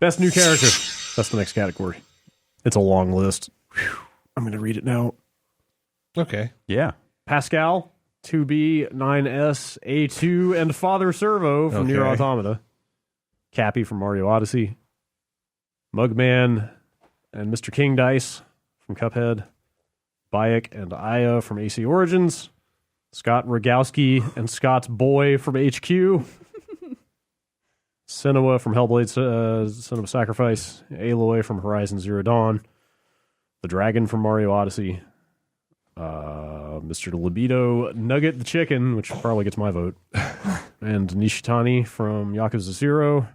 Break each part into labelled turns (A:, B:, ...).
A: Best new character. That's the next category. It's a long list. Whew. I'm going to read it now.
B: Okay.
C: Yeah.
A: Pascal, 2B, 9S, A2, and Father Servo from Nier Automata. Cappy from Mario Odyssey. Mugman and Mr. King Dice from Cuphead. Bayek and Aya from AC Origins. Scott Rogowski and Scott's Boy from HQ. Senua from Hellblade Son of Sacrifice. Aloy from Horizon Zero Dawn. The Dragon from Mario Odyssey. Mr. Libido Nugget the Chicken, which probably gets my vote. And Nishitani from Yakuza 0.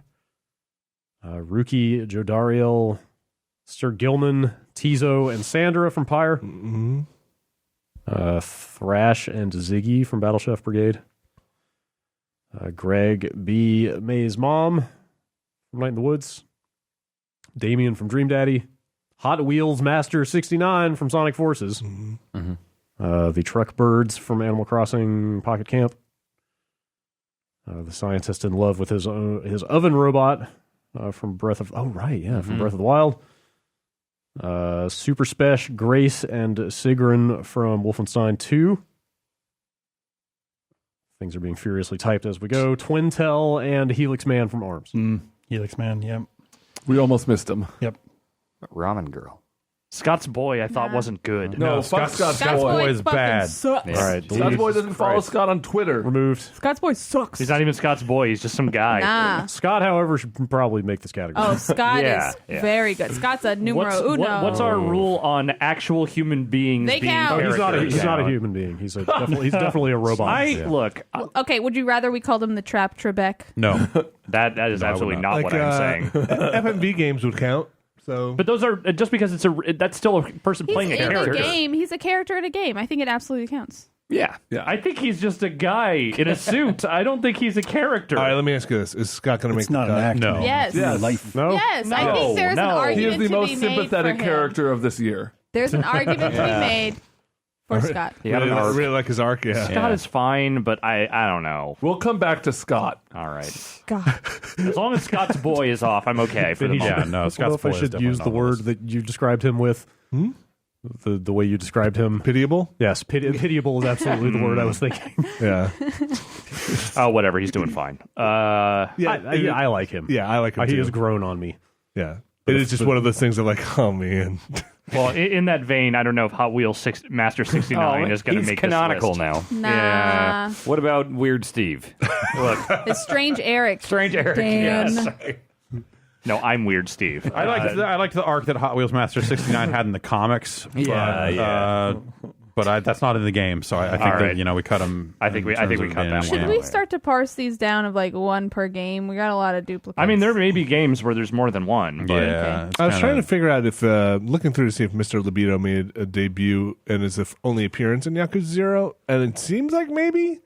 A: Ruki, Jodariel, Sir Gilman, Tizo, and Sandra from Pyre.
B: Mm-hmm.
A: Thrash and Ziggy from Battle Chef Brigade. Greg B. May's mom from Night in the Woods. Damien from Dream Daddy. Hot Wheels Master 69 from Sonic Forces.
B: Mm-hmm.
A: The Truck Birds from Animal Crossing Pocket Camp. The scientist in love with his oven robot from Breath of... Oh, right, yeah, from Breath of the Wild. Super Spesh, Grace, and Sigrun from Wolfenstein 2. Things are being furiously typed as we go. Twintel and Helix Man from ARMS.
D: Helix Man, yep.
E: We almost missed him.
D: Yep.
C: Ramen Girl.
F: Scott's Boy, I thought wasn't good.
E: No, fuck Scott's Boy.
G: is bad.
A: All right,
E: Scott's Boy doesn't follow Scott on Twitter.
A: removed.
G: Scott's Boy sucks.
F: He's not even Scott's Boy. He's just some guy.
G: Nah.
A: Scott, however, should probably make this category.
G: Oh, Scott
C: Yeah,
G: is
C: yeah.
G: very good. Scott's a numero uno.
F: What's our rule on actual human beings
G: They
F: being
G: count.
A: Oh,
F: characters?
A: he's not a human being. He's definitely a robot.
F: Look,
G: Okay, would you rather we called him the Trap Trebek?
C: No.
F: that is absolutely not
B: Like,
F: what I'm saying.
B: FMV games would count. So,
F: But those are just because that's still a person
G: He's
F: playing a
G: in
F: character.
G: a game. He's a character in a game. I think it absolutely counts.
C: Yeah.
F: I think he's just a guy in a suit. I don't think he's a character.
B: all right, let me ask you this: is Scott going to make
D: It's not
B: the
D: an
B: cut?
D: act.
C: No.
G: Yes.
E: Yes.
D: Life.
A: No?
G: Yes, I think there's an
F: No.
G: argument
E: He is the
G: to
E: most
G: be made
E: sympathetic
G: for him.
E: character of this year.
G: There's an argument to be made for Scott.
C: He had an
B: Really,
C: arc.
B: really like his arc, yeah.
F: Scott is fine, but I don't know.
E: We'll come back to Scott.
F: All right.
G: God.
F: As long as Scott's Boy is off, I'm okay for the
A: Yeah,
F: moment.
C: no,
A: I don't know
C: Scott's
A: if I
C: Boy is
A: should
C: definitely
A: use the
C: not on
A: word
C: this.
A: that you described him with. The way you described him.
B: Pitiable?
A: Yes, pitiable is absolutely the word I was thinking.
B: Yeah.
F: Oh, whatever. He's doing fine.
A: I like him.
B: Yeah, I like him
A: He
B: too.
A: has grown on me.
B: Yeah. It is just one of those things that like, oh man.
F: Well, in that vein, I don't know if Hot Wheels Master 69 is going to
C: he's
F: make
C: canonical
F: this list.
C: now.
G: Nah.
F: Yeah.
C: What about Weird Steve?
F: Look,
G: It's Strange Eric.
C: Strange Eric.
G: Dan.
C: Yes.
F: no, I'm Weird Steve.
C: I
H: liked the arc that Hot Wheels Master 69 had in the comics.
C: Yeah,
H: But that's not in the game, so I think
F: All
H: that
F: right.
H: we cut them.
F: I think we cut that
G: Should
F: one.
G: we start to parse these down of like one per game? We got a lot of duplicates.
F: I mean, there may be games where there's more than one. But
H: Yeah, it's
B: I was
H: kinda-
B: trying to figure out if looking through to see if Mr. Libido made a debut and his only appearance in Yakuza 0, and it seems like maybe.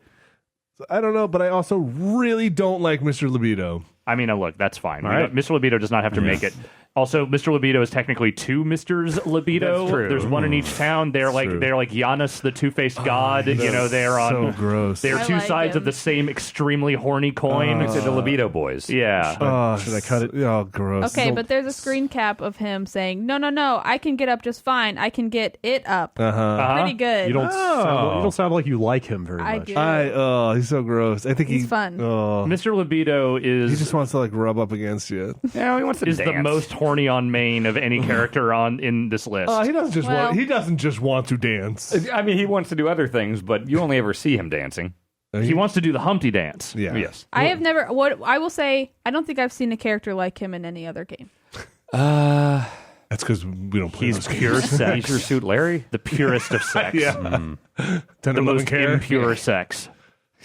B: I don't know, but I also really don't like Mr. Libido.
F: I mean, look, that's fine.
A: All right.
F: Mr. Libido does not have to make it. Also, Mr. Libido is technically two Misters Libido.
C: That's true.
F: There's one in each town. They're like Giannis, the two-faced god. They're on.
B: So gross.
F: They're
G: I
F: two
G: like
F: sides
G: him.
F: of the same extremely horny coin.
C: They're the Libido boys.
F: Yeah.
A: Should I cut it?
B: Oh, gross.
G: Okay, but there's a screen cap of him saying, "No, I can get up just fine. I can get it up. Pretty good.
A: You don't sound like you like him very
G: I
A: much.
G: do.
B: He's so gross. I think
G: He's fun.
B: Oh,
F: Mr. Libido
B: he
F: is
B: just wants to like rub up against you.
C: Yeah, he wants to
F: is the
C: dance.
F: most horny on main of any character in this list.
B: He doesn't just
G: Well-
B: want. He doesn't just want to dance.
C: I mean, he wants to do other things, but you only ever see him dancing.
F: He wants to do the Humpty dance.
B: Yeah.
C: Yes.
G: I have never. What I will say, I don't think I've seen a character like him in any other game.
B: That's because we don't play
F: He's
B: those games.
F: pure sex.
C: Leisure Suit Larry?
F: The purest of sex.
B: Tender
F: The
B: loving
F: most
B: care
F: impure sex.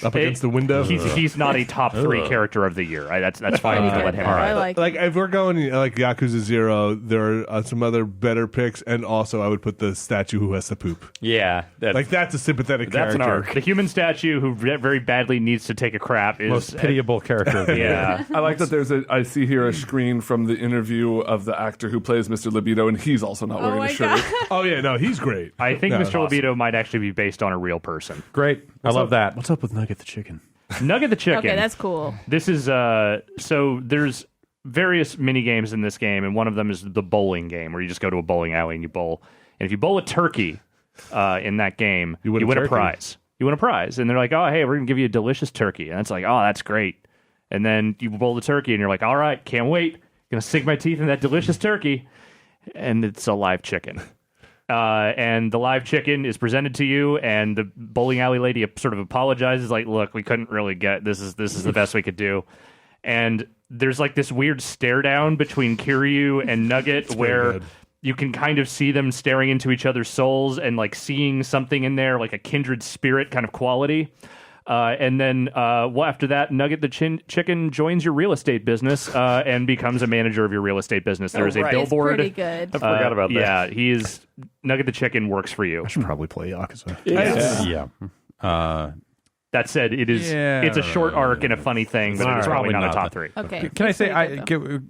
B: up against the window.
F: He's not a top 3 character of the year. That's fine.
G: Pretty
F: to
G: good.
F: let him.
G: I like.
B: Like if we're going like Yakuza 0, there are some other better picks, and also I would put the statue who has to poop.
C: Yeah.
B: Like that's a sympathetic
C: That's an
B: character.
C: arc.
F: The human statue who very badly needs to take a crap is
H: most pitiable character of the year.
F: Yeah.
E: I like that I see here a screen from the interview of the actor who plays Mr. Libido, and he's also not wearing
G: my
E: a shirt.
G: God.
B: Oh yeah, no, he's great.
F: I think
B: No,
F: Mr. Libido might actually be based on a real person.
H: Great. I love that.
A: What's up with Nugget the Chicken?
F: Nugget the Chicken.
G: Okay, that's cool.
F: This is so there's various mini games in this game, and one of them is the bowling game, where you just go to a bowling alley and you bowl. And if you bowl a turkey in that game, you win a prize. You win a prize, and they're like, "Oh, hey, we're gonna give you a delicious turkey," and it's like, "Oh, that's great." And then you bowl the turkey, and you're like, "All right, can't wait, gonna sink my teeth in that delicious turkey," and it's a live chicken. And the live chicken is presented to you, and the bowling alley lady sort of apologizes, like, "Look, we couldn't really get this is the best we could do." And there's like this weird stare down between Kiryu and Nugget, where you can kind of see them staring into each other's souls and like seeing something in there, like a kindred spirit kind of quality. And then after that, Nugget the chicken joins your real estate business and becomes a manager of your real estate business. There is a billboard.
G: It's pretty good.
C: I forgot about that.
F: Yeah, he is Nugget the chicken works for you.
A: I should probably play Yakuza.
H: Yeah.
F: That said, it's a short arc and a funny thing, but it's probably not a top three.
G: Okay.
H: Can I say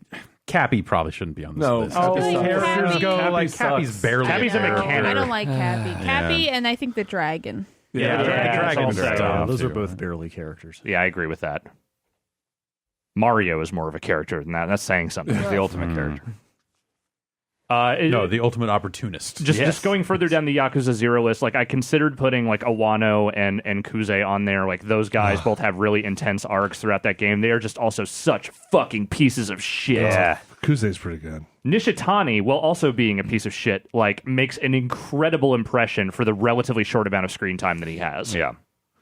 H: Cappy probably shouldn't be on this list.
G: Oh,
H: Characters go
E: Cappy
H: like
E: sucks.
H: Cappy's barely.
F: Cappy's a mechanic.
G: I don't like Cappy. Cappy, and I think the dragon.
F: Yeah,
H: the dragon
F: also-
H: is tough,
A: those are
H: too.
A: both barely characters.
F: Yeah, I agree with that. Mario is more of a character than that. That's saying something.
C: The ultimate character.
H: No, the ultimate opportunist.
F: Just going further down the Yakuza 0 list, like I considered putting like Awano and Kuze on there. Like those guys both have really intense arcs throughout that game. They are just also such fucking pieces of shit.
C: Yeah.
B: Kuze's pretty good.
F: Nishitani, while also being a piece of shit, like makes an incredible impression for the relatively short amount of screen time that he has.
C: Yeah.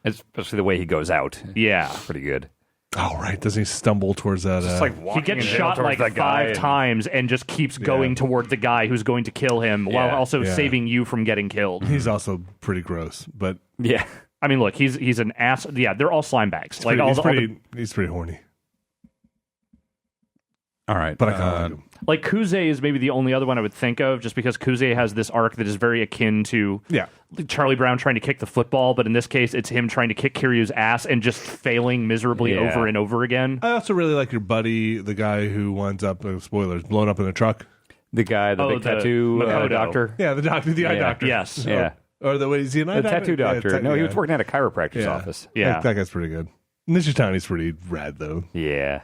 C: Especially the way he goes out.
F: Yeah.
C: Pretty good.
B: Oh, right. Doesn't he stumble towards that?
C: It's like
F: He
C: walking
F: gets
C: in jail
F: shot
C: towards
F: like
C: that guy
F: 5 times and just keeps going toward the guy who's going to kill him while also saving you from getting killed.
B: he's also pretty gross, but
C: Yeah.
F: I mean, look, he's an ass. Yeah, they're all slime bags. Like
B: he's pretty horny.
H: All right,
B: But I kind of like him.
F: Like Kuze is maybe the only other one I would think of, just because Kuze has this arc that is very akin to Charlie Brown trying to kick the football, but in this case, it's him trying to kick Kiryu's ass and just failing miserably over and over again.
B: I also really like your buddy, the guy who winds up, spoilers, blown up in a truck.
C: The guy, the big tattoo
F: Makoto.
C: doctor.
B: Yeah, the doctor, the eye doctor.
F: Yes.
C: Yeah.
B: Or is he an eye
C: The
B: doctor?
C: tattoo doctor. No, he was working at a chiropractor's office.
F: Yeah.
B: That guy's pretty good. Nishitani's pretty rad, though.
C: Yeah.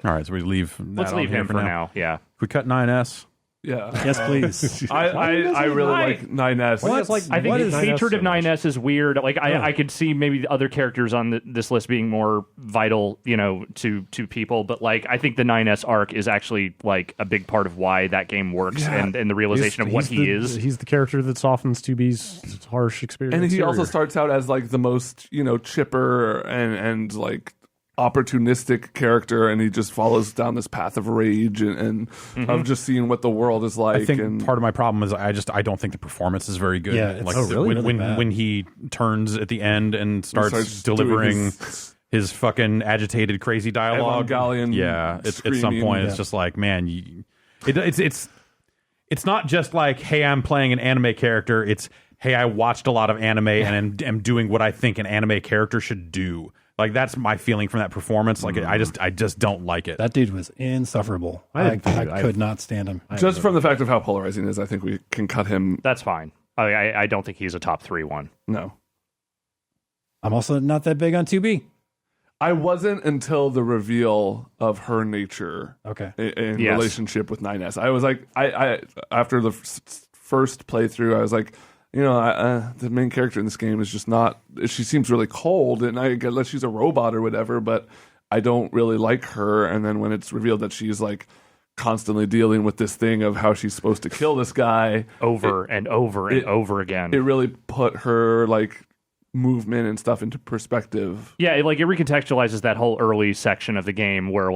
H: all right. So we leave.
F: Let's leave him for now. Yeah.
H: We cut 9S.
E: Yeah.
A: Yes, please.
E: I really like 9S.
F: I think his hatred of 9S is weird. Like I could see maybe the other characters on this list being more vital, to people. But like I think the 9S arc is actually like a big part of why that game works and the realization of what he is.
A: He's the character that softens 2B's harsh experience.
E: And he also starts out as like the most, chipper and like opportunistic character, and he just follows down this path of rage and of just seeing what the world is like.
H: I think part of my problem is I don't think the performance is very good.
A: Yeah, it's
H: like
A: really
H: when he turns at the end and starts delivering his fucking agitated, crazy dialogue.
E: Evangelion
H: It's at some point it's just like, man, it's not just like, hey, I'm playing an anime character. It's, hey, I watched a lot of anime and am doing what I think an anime character should do. Like that's my feeling from that performance. Like I just don't like it.
D: That dude was insufferable. I could not stand him.
E: just from the fact of how polarizing it is, I think we can cut him.
F: That's fine. I don't think he's a top 3 one.
E: No.
D: I'm also not that big on 2B.
E: I wasn't until the reveal of her nature
D: Okay.
E: in relationship with 9S. I was like, I after the first playthrough, I was like, the main character in this game is just not. She seems really cold, and I get that she's a robot or whatever, but I don't really like her. And then when it's revealed that she's like constantly dealing with this thing of how she's supposed to kill this guy
F: over and over again,
E: it really put her like movement and stuff into perspective.
F: Yeah, it recontextualizes that whole early section of the game where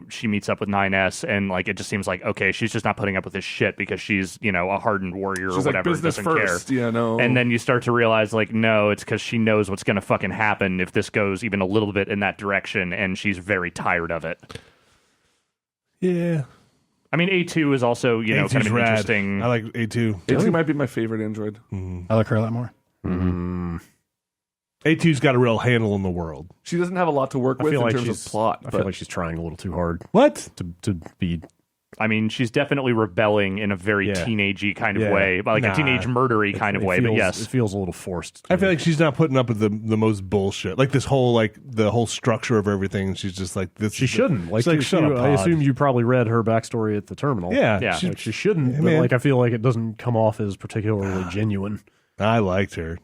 F: she meets up with 9S and it just seems like, okay, she's just not putting up with this shit because she's a hardened warrior
E: She's
F: or whatever.
E: like business
F: doesn't
E: first,
F: care. And then you start to realize no, it's because she knows what's going to fucking happen if this goes even a little bit in that direction, and she's very tired of it.
B: Yeah.
F: I mean, A2 is also kind of
B: rad.
F: interesting.
B: I like A2.
E: A2 might be my favorite android.
D: I like her a lot more.
B: A2's got a real handle in the world.
E: She doesn't have a lot to work with in terms of plot.
A: I feel like she's trying a little too hard
B: What?
A: to be
F: I mean, she's definitely rebelling in a very teenagey kind of way, like a teenage murdery kind of way. But yes,
A: it feels a little forced.
B: I feel like she's not putting up with the most bullshit, like this whole the whole structure of everything. She's just like this.
A: She shouldn't. Like,
B: shut up,
A: I assume you probably read her backstory at the terminal.
B: Yeah.
A: She shouldn't. But like, I feel like it doesn't come off as particularly genuine.
B: I liked her.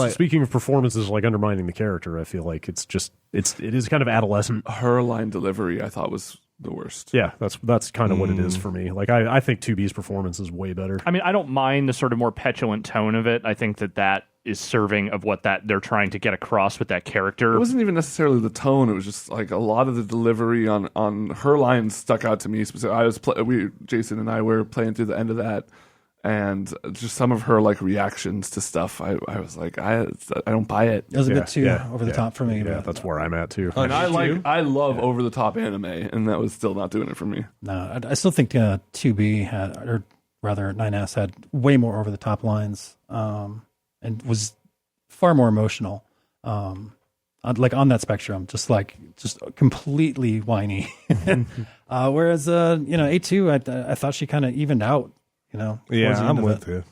A: Speaking of performances, like undermining the character, I feel like it is kind of adolescent.
E: Her line delivery, I thought, was the worst.
A: Yeah, that's kind of what it is for me. Like, I think 2B's performance is way better.
F: I mean, I don't mind the sort of more petulant tone of it. I think that is serving of what that they're trying to get across with that character.
E: It wasn't even necessarily the tone. It was just like a lot of the delivery on her lines stuck out to me. Jason and I were playing through the end of that, and just some of her like reactions to stuff. I was like, I don't buy it.
D: It was a bit too over the top for me.
A: Yeah, that's where I'm at too.
E: And I love over the top anime, and that was still not doing it for me.
D: No, I still think 2B had, or rather 9S had way more over the top lines, and was far more emotional. Like on that spectrum, just completely whiny. Whereas A2, I thought she kind of evened out.
B: Yeah, I'm with you.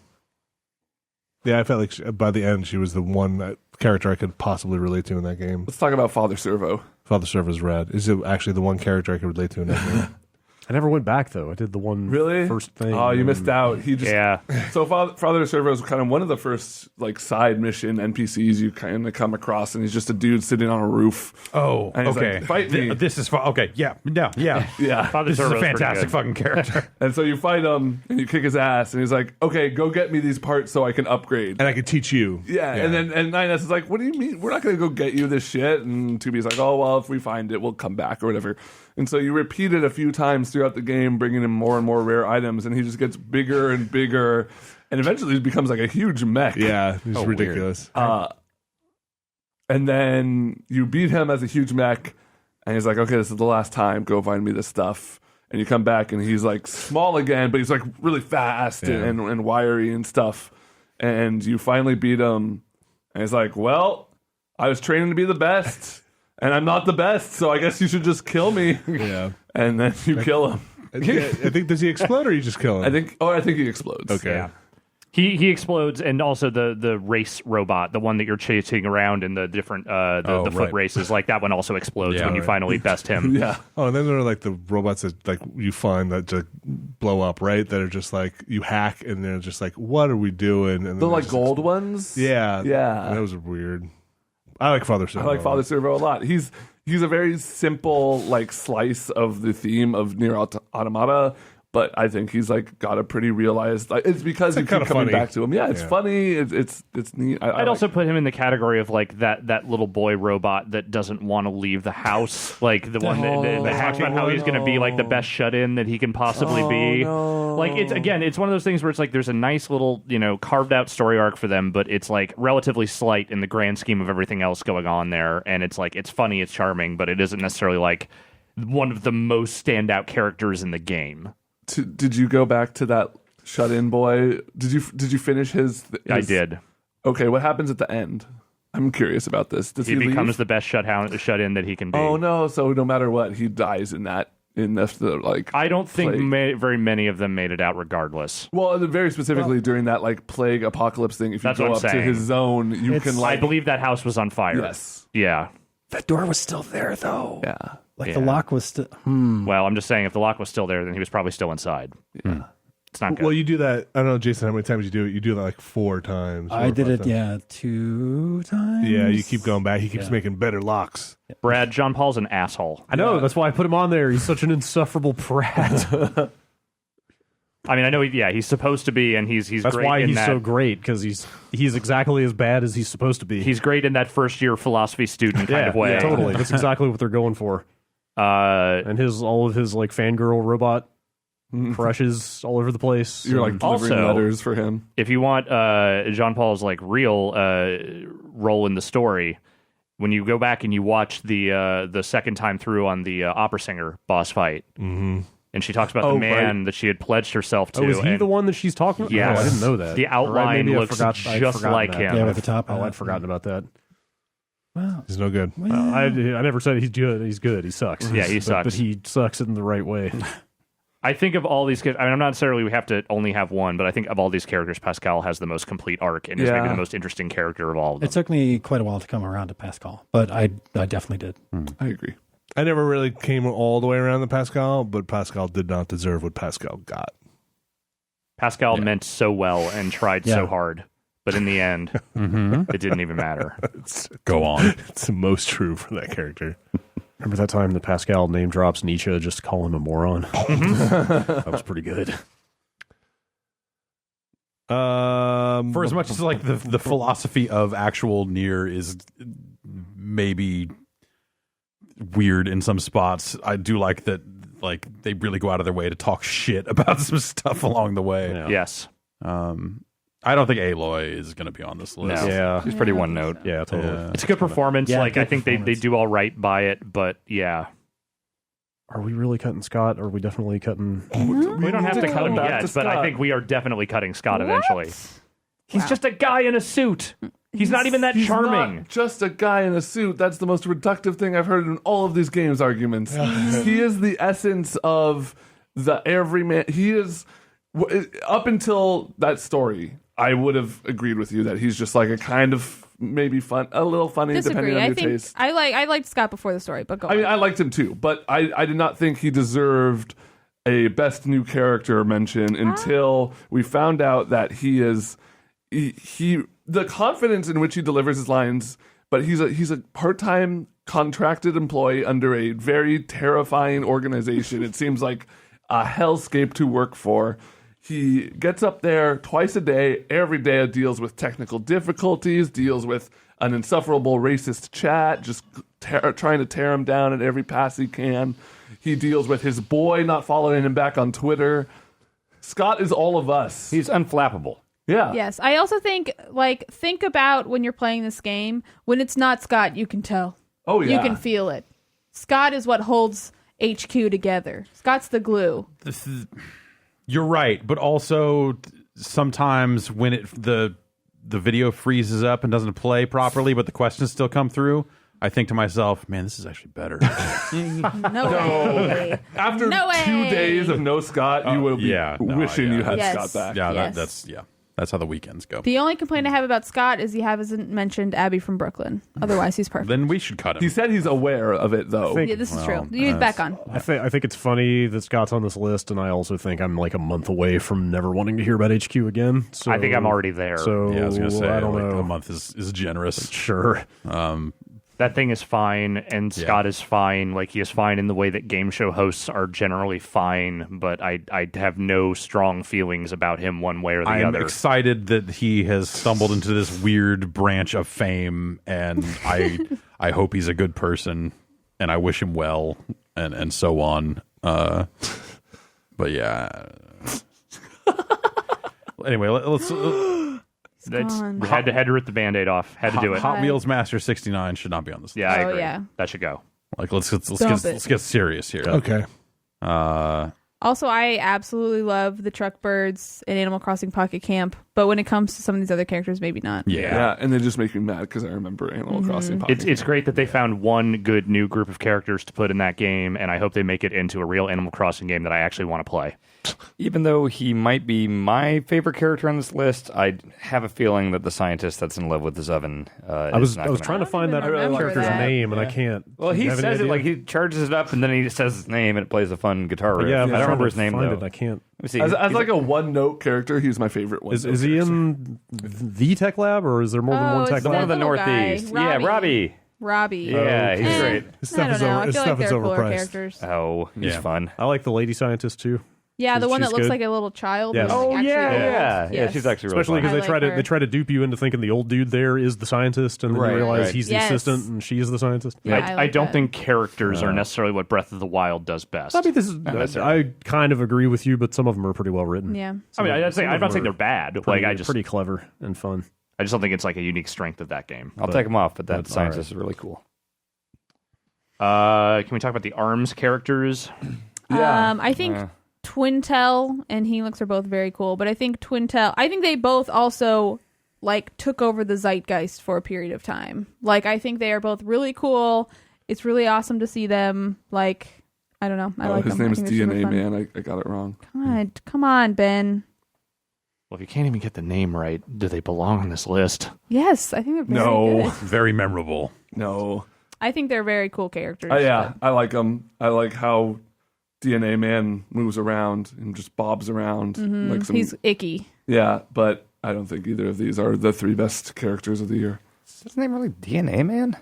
B: Yeah, I felt like by the end she was the one character I could possibly relate to in that game.
E: Let's talk about Father Servo.
B: Father Servo's rad. Is it actually the one character I could relate to in that game?
A: I never went back though. I did the one first thing.
E: Oh, you missed out. He just So Father Servo is kind of one of the first like side mission NPCs you kind of come across, and he's just a dude sitting on a roof.
H: Oh,
E: and he's
H: okay.
E: Like, fight me.
H: This is okay. Yeah.
F: Father
H: This is
F: Servo's
H: a fantastic fucking character.
E: And so you fight him, and you kick his ass, and he's like, "Okay, go get me these parts so I can upgrade."
B: And I could teach you.
E: Yeah. And then 9S is like, "What do you mean? We're not going to go get you this shit." And 2B's like, "Oh well, if we find it, we'll come back or whatever." And so you repeat it a few times throughout the game, bringing him more and more rare items, and he just gets bigger and bigger, and eventually he becomes like a huge mech.
B: Yeah, it's ridiculous.
E: And then you beat him as a huge mech, and he's like, "Okay, this is the last time. Go find me this stuff." And you come back, and he's like small again, but he's like really fast and wiry and stuff. And you finally beat him, and he's like, "Well, I was training to be the best. And I'm not the best, so I guess you should just kill me."
B: Yeah.
E: And then you kill him.
B: I think, does he explode or you just kill him?
E: I think he explodes.
B: Okay.
F: Yeah. He explodes, and also the race robot, the one that you're chasing around in the different the foot races, like that one also explodes when you finally best him.
E: Yeah.
B: Oh, and then there are like the robots that like you find that just blow up, right? That are just like you hack, and they're just like, "What are we doing?" And
E: the like gold ones.
B: Yeah.
E: Yeah.
B: That was weird. I like Father Servo.
E: I like Father Servo a lot. He's a very simple like slice of the theme of Nier Automata, but I think he's like got a pretty realized. Like, it's because you keep coming
B: funny.
E: back to him. Yeah, it's funny. It's neat.
F: I'd also put him in the category of like that little boy robot that doesn't want to leave the house, like the one that talks about how he's going to be like the best shut-in that he can possibly be.
E: No.
F: Like it's one of those things where it's like there's a nice little carved out story arc for them, but it's like relatively slight in the grand scheme of everything else going on there, and it's like it's funny, it's charming, but it isn't necessarily like one of the most standout characters in the game.
E: Did you go back to that shut-in boy? Did you finish his?
F: I did.
E: Okay, what happens at the end? I'm curious about this. Does he
F: becomes
E: leave?
F: the best shut-in that he can be.
E: Oh no! So no matter what, he dies in that.
F: I don't think very many of them made it out regardless.
E: Well, very specifically during that like plague apocalypse thing. If you go up to his zone, you can like.
F: I believe that house was on fire.
E: Yes.
F: Yeah.
D: That door was still there, though.
E: Yeah.
D: The lock was still.
F: Well, I'm just saying, if the lock was still there, then he was probably still inside.
E: Yeah.
F: It's not good.
B: Well, you do that. I don't know, Jason, how many times you do it. You do that like 4 times.
D: I did it, 2 times.
B: Yeah, you keep going back. He keeps making better locks.
F: Brad, John Paul's an asshole.
A: I know. That's why I put him on there. He's such an insufferable brat.
F: I mean, I know. He's supposed to be, and he's.
A: That's
F: great
A: why
F: in
A: he's
F: that.
A: so great, because he's exactly as bad as he's supposed to be.
F: He's great in that first year philosophy student kind of way.
A: Yeah, totally. That's exactly what they're going for. And all of his like fangirl robot crushes all over the place.
E: You're like delivering
F: Also,
E: letters for him.
F: If you want John Paul's like real role in the story, when you go back and you watch the second time through on the opera singer boss fight, and she talks about the man that she had pledged herself to.
A: Oh, is he the one that she's talking about?
F: Yes.
A: Oh, I didn't know that.
F: The outline looks just like
A: that.
F: him.
D: Yeah, with the top.
A: Oh, I'd forgotten about that.
D: Wow.
B: He's no good.
A: I never said he's good. He's good. He sucks.
F: Yeah, he sucks.
A: But he sucks in the right way.
F: I think of all these. I mean, I'm not necessarily we have to only have one, but I think of all these characters, Pascal has the most complete arc and is maybe the most interesting character of all of them.
D: It took me quite a while to come around to Pascal, but I definitely did.
E: I agree.
B: I never really came all the way around to Pascal, but Pascal did not deserve what Pascal got.
F: Pascal meant so well and tried so hard, but in the end, it didn't even matter.
H: Go on.
B: It's the most true for that character.
A: Remember that time that Pascal name drops Nietzsche just to call him a moron? That was pretty good.
H: For as much as like the philosophy of actual Nier is maybe weird in some spots, I do like that. Like they really go out of their way to talk shit about some stuff along the way.
A: Yeah.
F: Yes.
H: I don't think Aloy is going to be on this list.
C: No.
A: Yeah.
C: He's pretty one note.
A: Yeah, totally.
H: Yeah.
F: It's a good performance.
D: Yeah,
F: like
D: good
F: I think they do all right by it, but yeah.
A: Are we really cutting Scott? Or are we definitely cutting?
F: We don't have to cut him
E: back
F: yet,
E: to
F: but I
E: Scott.
F: think we are definitely cutting Scott
G: What?
F: eventually. He's
G: Wow.
F: just a guy in a suit. He's not even that
E: He's
F: charming.
E: not just a guy in a suit. That's the most reductive thing I've heard in all of these games arguments. He is the essence of the everyman. He is up until that story. I would have agreed with you that he's just like a kind of maybe fun, a little funny, depending
G: Disagree.
E: on
G: I
E: your
G: think
E: taste.
G: I liked Scott before the story, but go
E: I mean,
G: on.
E: I liked him too, but I did not think he deserved a best new character mention until we found out that he the confidence in which he delivers his lines, but he's a part-time contracted employee under a very terrifying organization. It seems like a hellscape to work for. He gets up there twice a day, every day deals with technical difficulties, deals with an insufferable racist chat, just trying to tear him down at every pass he can. He deals with his boy not following him back on Twitter. Scott is all of us.
C: He's unflappable.
E: Yeah.
G: Yes, I also think think about when you're playing this game. When it's not Scott, you can tell.
E: Oh, yeah.
G: You can feel it. Scott is what holds HQ together. Scott's the glue.
H: You're right, but also sometimes when the video freezes up and doesn't play properly, but the questions still come through, I think to myself, man, this is actually better.
G: No way.
E: After
G: No
E: 2
G: way.
E: days of no Scott, you will be wishing you had
G: Yes.
E: Scott back.
H: Yeah,
G: Yes.
H: that's how the weekends go.
G: The only complaint I have about Scott is he hasn't mentioned Abby from Brooklyn. Otherwise, he's perfect.
H: Then we should cut him.
E: He said he's aware of it, though.
G: Yeah, this is true. He's back on.
A: I think it's funny that Scott's on this list, and I also think I'm like a month away from never wanting to hear about HQ again. So
F: I think I'm already there.
A: So
H: Yeah, I was gonna say
A: I don't
H: like,
A: know.
H: a month is generous.
A: Sure.
F: That thing is fine, and Scott is fine. Like, he is fine in the way that game show hosts are generally fine, but I have no strong feelings about him one way or the
H: I'm
F: other.
H: excited that he has stumbled into this weird branch of fame, and I hope he's a good person, and I wish him well, and so on. But yeah. Anyway, let's.
G: gone.
F: We had to rip the Band-Aid off. Had to do it.
H: Hot Wheels Master 69 should not be on this list.
F: Yeah, I
G: Oh,
F: agree.
G: yeah.
F: That should go.
H: Like let's
G: Stop it.
H: get serious here.
B: Okay.
G: Also, I absolutely love the Truck Birds in Animal Crossing Pocket Camp, but when it comes to some of these other characters, maybe not.
E: Yeah, and they just make me mad because I remember Animal Crossing. Pocket
F: It's great that they found one good new group of characters to put in that game, and I hope they make it into a real Animal Crossing game that I actually want to play.
C: Even though he might be my favorite character on this list, I have a feeling that the scientist that's in love with this oven.
A: I was trying to find that
G: I don't even remember
A: character's
G: that.
A: name, and I can't.
C: Well, he
A: You have any
C: says it
A: idea?
C: like he charges it up and then he says his name and it plays a fun guitar riff.
A: Yeah,
C: I don't remember his name
A: find
C: though.
A: It. I can't.
C: Let me see.
E: as
C: He's-
E: like a one-note character, he's my favorite one.
A: Is he in the Tech Lab, or is there more than
G: Oh,
A: one
G: it's
A: Tech
C: the one
A: Lab?
C: of the
G: little guy,
C: Northeast. Yeah, Robbie.
G: Robbie.
C: Yeah, he's
G: Eh,
C: great.
B: His
G: I
B: stuff
G: don't
B: is
G: know.
B: over.
G: I
B: His
G: feel
B: stuff
G: like
B: is
G: they're cooler
B: overpriced.
G: characters.
C: Oh, he's
H: Yeah.
C: fun.
A: I like the lady scientist too.
G: Yeah, the one that
A: She's
G: looks
A: good.
G: like a little child.
A: Yes.
G: who's, like,
C: Oh
G: actually
C: yeah,
G: old.
C: yeah,
G: Yes.
C: she's actually really
A: Especially
C: fun.
A: because
G: I
A: they
G: like her.
A: try to dupe you into thinking the old dude there is the scientist, and then
C: Right,
A: you realize
C: right.
A: he's the
G: Yes.
A: assistant and she is the scientist.
G: Yeah,
F: I
G: like
F: don't
G: that.
F: think characters are necessarily what Breath of the Wild does best.
A: I mean, this is.
C: necessarily.
A: I kind of agree with you, but some of them are pretty well written.
G: Yeah.
F: I mean, I'm not saying
A: them
F: they're
A: are
F: bad.
A: Pretty,
F: Like, I just
A: clever and fun.
F: don't think it's like a unique strength of that game.
C: I'll take him off, but that
A: that's
C: scientist is really cool.
F: Can we talk about the ARMS characters?
E: Yeah.
G: I think Twintel and Helix are both very cool, but I think I think they both also like took over the zeitgeist for a period of time. Like, I think they are both really cool. It's really awesome to see them. Like, I don't know. I like
E: his
G: them.
E: name
G: I
E: is
G: think they're super
E: DNA
G: fun.
E: Man. I got it wrong.
G: God, come on, Ben.
F: Well, if you can't even get the name right, do they belong on this list?
G: Yes, I think they're very
E: No.
G: good.
H: Very memorable.
E: No.
G: I think they're very cool characters.
E: Yeah, I like them. I like how DNA Man moves around and just bobs around. Like some,
G: He's icky.
E: yeah, but I don't think either of these are the 3 best characters of the year.
C: Is his name really DNA Man?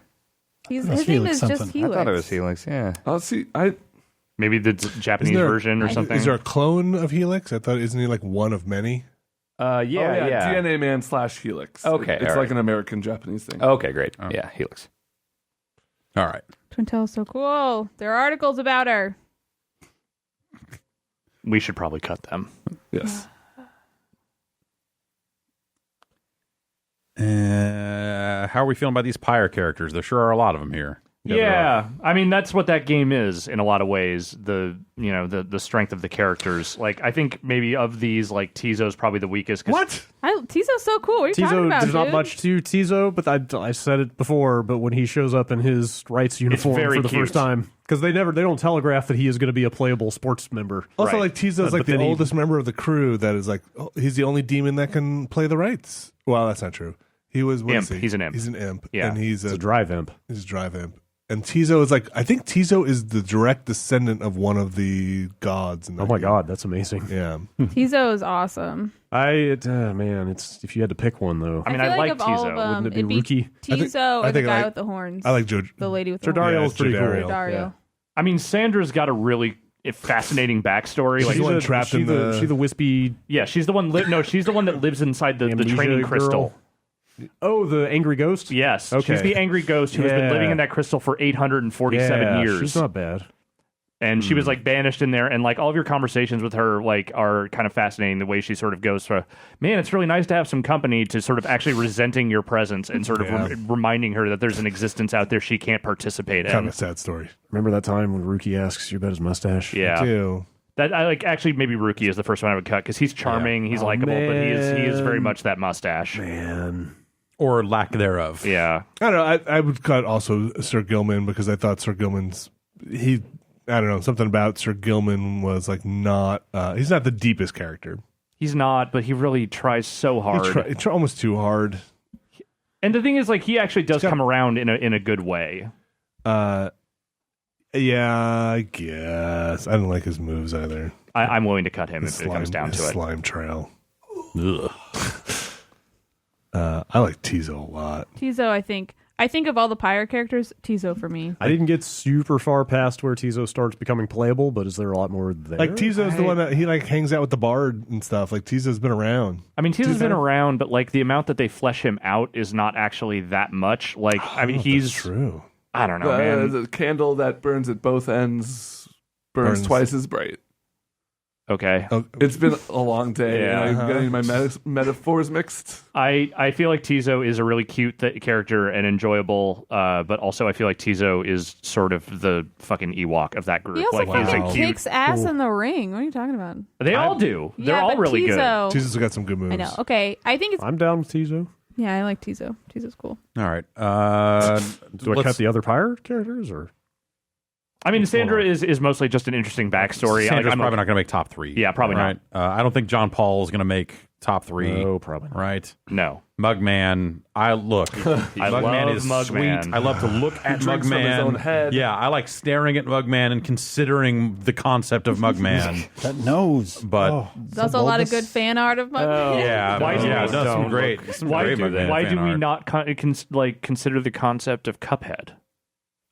G: His
D: That's
G: name
D: Helix
G: is just
D: something.
G: Helix.
C: I thought it was Helix. Yeah.
E: I'll see.
F: Maybe the Japanese version or something.
B: Is there a clone of Helix? I thought, isn't he like one of many?
C: Yeah.
E: DNA Man / Helix.
C: Okay,
E: It's
C: all
E: like
C: right.
E: an American Japanese thing.
C: Okay, great. Yeah, Helix.
H: All right.
G: Twintel is so cool. There are articles about her.
F: We should probably cut them.
E: Yes.
H: How are we feeling about these Pyre characters? There sure are a lot of them here.
F: Yeah, I mean that's what that game is in a lot of ways. The strength of the characters. Like I think maybe of these, like Tizo's probably the weakest.
E: What?
G: Tizo's so cool. What are you talking
A: Tizo,
G: about,
A: there's not
G: dude?
A: much to Tizo, but I said it before. But when he shows up in his rights uniform
F: very
A: for the
F: cute.
A: first time, because they don't telegraph that he is going to be a playable sports member.
B: Also,
F: Right.
B: like Tizo's
A: But
B: like the
A: then he-
B: oldest member of the crew. That is like he's the only demon that can play the rights. Well, that's not true. He was what
F: Imp.
B: is he?
F: He's an imp.
B: He's an imp.
F: Yeah.
B: and he's
A: It's a drive imp.
B: He's a drive imp. And Tizo is like, I think Tizo is the direct descendant of one of the gods. In that
A: Oh my
B: game.
A: god, that's amazing.
B: Yeah.
G: Tizo is awesome.
A: Man, it's if you had to pick one though,
F: I mean,
G: feel
F: I like
G: of all of
F: Tizo.
G: them,
A: wouldn't it be
G: it'd
A: Rookie?
G: Tizo
B: I
G: or the
B: think
G: guy
B: I-
G: with the horns.
B: I like Joe.
G: the lady with the
A: Jodariel's
G: horns.
A: pretty cool.
B: Jodariel.
G: Dario.
F: I mean, Sandra's got a really fascinating backstory.
B: She's
F: Like,
B: the one
A: a-
B: trapped
A: she
B: in the-
A: she the wispy.
F: yeah, she's the one. She's the one that lives inside the
A: Amnesia
F: training
A: girl?
F: crystal.
A: Oh, the angry ghost.
F: Yes,
A: Okay.
F: she's the angry ghost who has been
A: Yeah.
F: living in that crystal for 847
A: Yeah,
F: years.
A: She's not bad.
F: And she was like banished in there, and like all of your conversations with her like are kind of fascinating. The way she sort of goes for, man, it's really nice to have some company, to sort of actually resenting your presence and sort of reminding her that there's an existence out there she can't participate
B: Kind
F: in.
B: of a sad story.
A: Remember that time when Rookie asks you about his mustache?
F: Yeah,
B: Too.
F: that I like. Actually, maybe Rookie is the first one I would cut because he's charming, he's likable, but he is very
A: man.
F: much that mustache.
A: Man.
H: Or lack thereof.
F: Yeah,
B: I don't know. I would cut also Sir Gilman because I thought Sir Gilman's I don't know, something about Sir Gilman was like not. He's not the deepest character.
F: he's not, but he really tries so hard.
B: He try almost too hard.
F: And the thing is, like, he actually does come around in a good way.
B: Yeah, I guess I don't like his moves either.
F: I'm willing to cut him if it comes down
B: his
F: to it.
B: slime trail.
H: Ugh.
B: I like Tizo a lot.
G: Tizo, I think of all the Pyre characters, Tizo for me.
A: I didn't get super far past where Tizo starts becoming playable, but is there a lot more there?
B: Like Tizo's the one that he like hangs out with the bard and stuff. Like Tizo's been around.
F: I mean, Tizo's been around, but like the amount that they flesh him out is not actually that much. Like, I mean, he's
B: True.
F: I don't know, man.
E: The candle that burns at both ends burns twice as bright.
F: Okay,
E: It's been a long day.
F: Yeah.
E: And I'm getting my metaphors mixed.
F: I feel like Tizo is a really cute character and enjoyable, but also I feel like Tizo is sort of the fucking Ewok of that group.
G: He also
F: like he's
G: fucking
F: a cute.
G: kicks ass in the ring. What are you talking about?
F: They all do. They're all
G: but
F: really good.
G: Tizo,
B: Tizo's got some good moves.
G: I know. Okay, I think it's.
A: I'm down with Tizo.
G: Yeah, I like Tizo. Tizo's cool.
H: All right.
A: Do I cut the other Pyre characters or?
F: I mean, Sandra is mostly just an interesting backstory.
H: Sandra's
F: I'm
H: probably not going to make top 3.
F: Yeah, probably
H: right? I don't think John Paul is going to make top 3.
A: No, probably not.
H: Right?
F: No.
H: Mugman. I love
F: Mugman.
H: sweet. I love to look at
E: drinks from his
H: Mugman.
E: own head.
H: Yeah, I like staring at Mugman and considering the concept of Mugman.
D: That nose.
H: But
G: There's also a lot of good fan art of my.
H: yeah,
F: Why do
H: yeah,
F: we
H: no, some
F: don't
H: great. Some
F: Why
H: great
F: do
H: Mugman
F: why
H: fan
F: do we
H: art.
F: not consider the concept of Cuphead?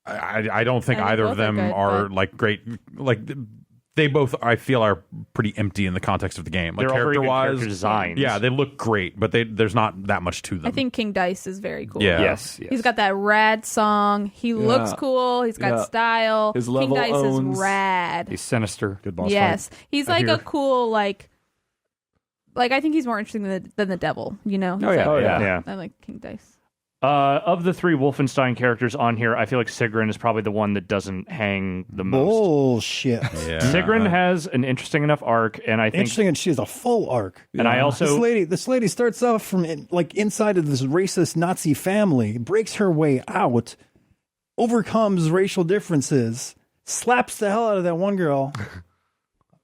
H: I don't think
G: I think
H: either
G: both
H: of them
G: are good,
H: are
G: but-
H: like great. Like they both, I feel, are pretty empty in the context of the game. Like
F: They're all very good
H: character-wise,
F: character designs.
H: yeah, they look great, but there's not that much to them.
G: I think King Dice is very cool.
H: Yeah.
F: Yes.
G: He's got that rad song. He looks cool. He's got
E: Yeah.
G: style.
E: His
G: King
E: level
G: Dice
E: owns.
G: is rad.
C: He's sinister.
A: Good boss
G: Yes,
A: fight.
G: he's
A: I
G: like
A: hear.
G: a cool like I think he's more interesting than the devil. You know? He's
C: Oh, yeah.
G: like-
C: Oh,
F: yeah.
G: I like King Dice.
F: Of the 3 Wolfenstein characters on here, I feel like Sigrun is probably the one that doesn't hang the most.
D: Bullshit.
H: yeah.
F: Sigrun has an interesting enough arc, and I think,
D: Interesting, and she has a full arc.
F: and I also
D: This lady starts off from inside of this racist Nazi family, breaks her way out, overcomes racial differences, slaps the hell out of that one girl.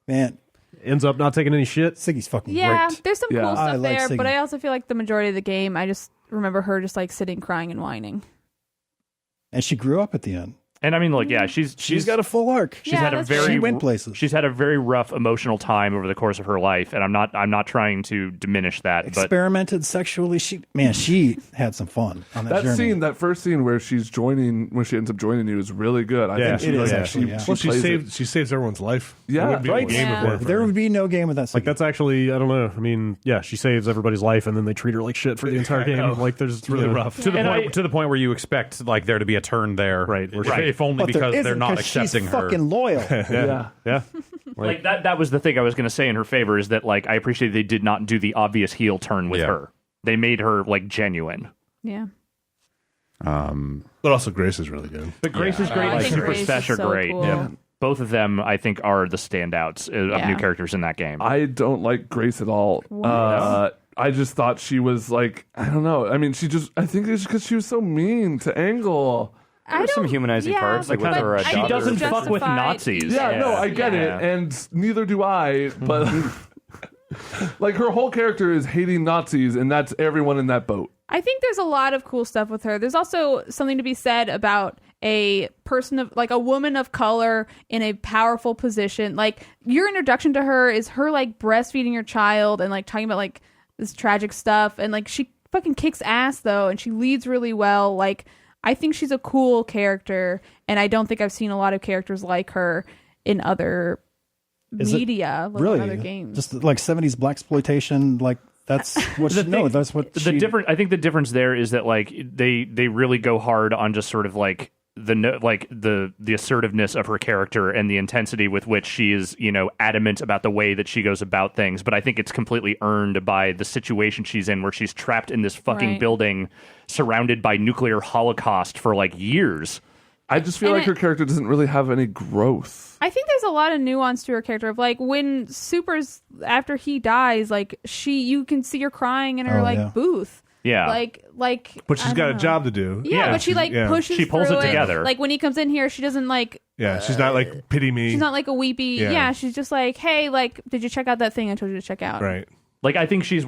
D: Man,
A: Ends up not taking any shit.
D: Siggy's fucking
G: Yeah,
D: great.
G: there's some
E: Yeah.
G: cool
D: I
G: stuff
D: like
G: there,
D: Siggy.
G: but I also feel like the majority of the game, I just remember her just like sitting, crying, and whining.
D: And she grew up at the end.
F: And I mean, like, yeah, she's
D: got a full arc.
F: She's had a
G: that's
F: very
D: She went places.
F: She's had a very rough emotional time over the course of her life, and I'm not trying to diminish that, but
D: Experimented sexually. She had some fun on that journey.
E: That first scene where she ends up joining you is really good. I think
B: Yeah,
E: she,
D: it is
E: like,
D: actually, yeah.
B: Well, she
E: plays it.
B: saves everyone's life.
E: Yeah,
B: There wouldn't be a
E: right.
B: game
G: Yeah.
B: of her.
D: There would be no game without Siggy.
A: Like that's actually, I don't know. I mean, yeah, she saves everybody's life, and then they treat her like shit for the entire game. Like there's
B: It's really rough.
H: To the
F: And
H: point to the point where you expect like there to be a turn there,
A: Right.
H: If,
F: Right.
H: if only
D: But there
H: because they're
D: isn't,
H: not
D: 'cause she's
H: accepting her.
D: fucking loyal.
E: Yeah.
F: like that was the thing I was going to say in her favor is that like I appreciate they did not do the obvious heel turn with
H: Yeah.
F: her. They made her like genuine.
G: Yeah.
B: But also, Grace is really good.
F: But Grace is great
G: I
F: and
G: think
F: Super
G: Grace is
F: Stash are
G: so
F: great.
G: cool.
F: Yeah. Both of them, I think, are the standouts of
G: Yeah.
F: new characters in that game.
E: I don't like Grace at all. I just thought she was like, I don't know. I mean, I think it's because she was so mean to Angle.
C: There's some humanizing parts, like with
G: but
C: her
G: I
C: daughter.
F: She
G: think
F: doesn't
G: it's
F: fuck with
G: justified.
F: Nazis.
E: Yeah, no, I get
F: Yeah.
E: it, and neither do I. But like her whole character is hating Nazis, and that's everyone in that boat.
G: I think there's a lot of cool stuff with her. There's also something to be said about a person of like a woman of color in a powerful position. Like your introduction to her is her like breastfeeding your child and like talking about like this tragic stuff, and like she fucking kicks ass though, and she leads really well. Like I think she's a cool character, and I don't think I've seen a lot of characters like her in other
D: Is it
G: media, like
D: really
G: in other games.
D: Just like 70s blackexploitation. Like that's what she, no, that's what
F: the
D: she,
F: different. I think the difference there is that like they really go hard on just sort of like the assertiveness of her character and the intensity with which she is, you know, adamant about the way that she goes about things. But I think it's completely earned by the situation she's in, where she's trapped in this fucking
G: Right.
F: building, surrounded by nuclear holocaust for like years.
E: I just feel
G: And
E: like her character doesn't really have any growth.
G: I think there's a lot of nuance to her character. Of like when Super's after he dies, like you can see her crying in her booth.
F: Yeah.
G: Like.
B: But she's
G: I
B: got
G: don't
B: a
G: know.
B: job to do.
G: Yeah, but she like
B: Yeah.
G: pushes.
F: She pulls
G: through
F: it together.
G: Like when he comes in here, she doesn't like.
B: Yeah, she's not like pity me.
G: She's not like a weepy.
B: Yeah.
G: Yeah. She's just like, hey, like, did you check out that thing I told you to check out?
B: Right.
F: Like I think she's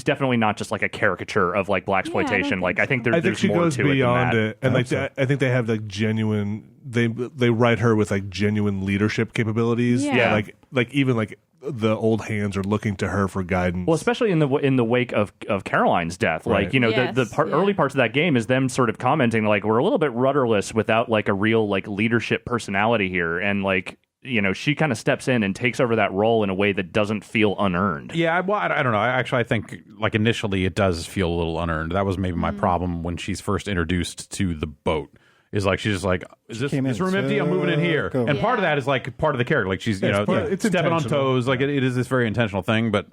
F: definitely not just like a caricature of like blaxploitation. Like I think
B: I think
F: there's
B: she
F: more
B: goes
F: to
B: beyond
F: it than that.
B: it, and like I think they have like genuine. They write her with like genuine leadership capabilities.
G: Yeah.
B: Like even like the old hands are looking to her for guidance.
F: Well, especially in the wake of Caroline's death,
B: Right.
F: like you know
G: Yes,
F: early parts of that game is them sort of commenting like we're a little bit rudderless without like a real like leadership personality here, and like you know she kind of steps in and takes over that role in a way that doesn't feel unearned.
H: Yeah, well, I don't know. I think like initially it does feel a little unearned. That was maybe my problem when she's first introduced to the boat. Is like she's just like, is this room empty? I'm moving in here,
D: go.
H: and part of that is like part of the character. Like she's
B: it's
H: stepping on
B: intentional.
H: toes. Like it is this very intentional thing, but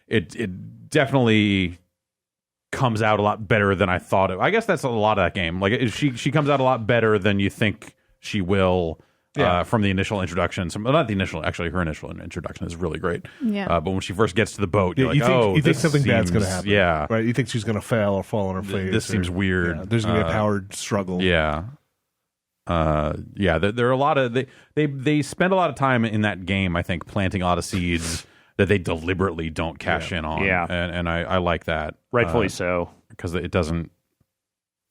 H: it definitely comes out a lot better than I thought it. I guess that's a lot of that game. Like she comes out a lot better than you think she will. From the initial introduction, not the initial. Actually, her initial introduction is really great.
G: Yeah.
H: But when she first gets to the boat, you're
B: you
H: like,
B: think,
H: oh,
B: you think
H: this
B: something bad's
H: seems-
B: going to happen.
H: Yeah,
B: Right. You think she's going to fail or fall on her face.
H: this seems weird.
B: Yeah, there's going to be a power struggle.
H: Yeah. There are a lot of they spend a lot of time in that game, I think, planting a lot of seeds that they deliberately don't cash in on.
F: Yeah.
H: And I like that.
F: Rightfully so.
H: Because it doesn't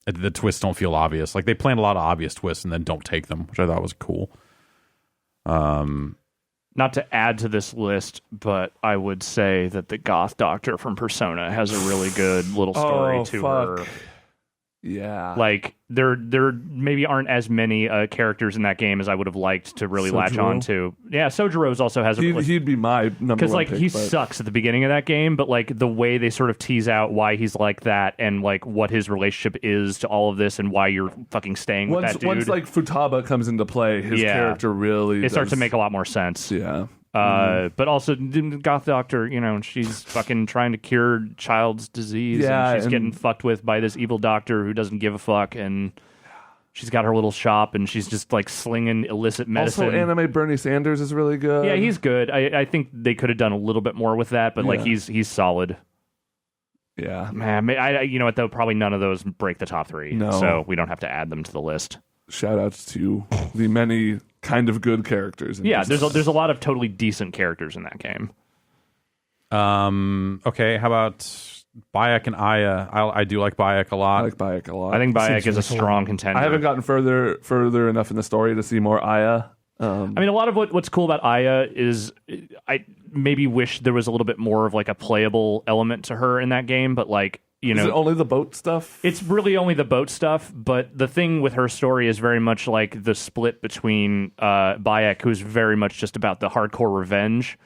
H: the twists don't feel obvious. Like they plant a lot of obvious twists and then don't take them, which I thought was cool.
F: Not to add to this list, but I would say that the goth doctor from Persona has a really good little story to her.
E: Yeah.
F: Like there maybe aren't as many characters in that game as I would have liked to really latch on to. Yeah, Sojiro's also has a
E: he'd be my number
F: because
E: one
F: like
E: pick,
F: he
E: but-
F: sucks at the beginning of that game, but like the way they sort of tease out why he's like that and like what his relationship is to all of this and why you're fucking staying with that dude.
E: Once like Futaba comes into play, his character really
F: it starts to
E: does-
F: make a lot more sense.
E: Yeah.
F: But also, the goth doctor, you know, she's fucking trying to cure child's disease.
E: Yeah,
F: and she's
E: and-
F: getting fucked with by this evil doctor who doesn't give a fuck. And she's got her little shop, and she's just like slinging illicit medicine.
E: Also, anime Bernie Sanders is really good.
F: Yeah, he's good. I think they could have done a little bit more with that, but like he's solid.
E: Yeah.
F: Man, you know what though? Probably none of those break the top three.
E: No.
F: So we don't have to add them to the list.
E: Shout outs to the many kind of good characters.
F: Yeah, there's a lot of totally decent characters in that game.
H: Okay, how about Bayek and Aya? I do like Bayek a lot.
E: I like Bayek a lot.
F: I think Bayek is
D: really
F: a strong contender.
E: I haven't gotten further enough in the story to see more Aya.
F: I mean, a lot of what's cool about Aya is I maybe wish there was a little bit more of like a playable element to her in that game, but like, you know,
E: is it only the boat stuff?
F: it's really only the boat stuff, but the thing with her story is very much like the split between Bayek, who's very much just about the hardcore revenge,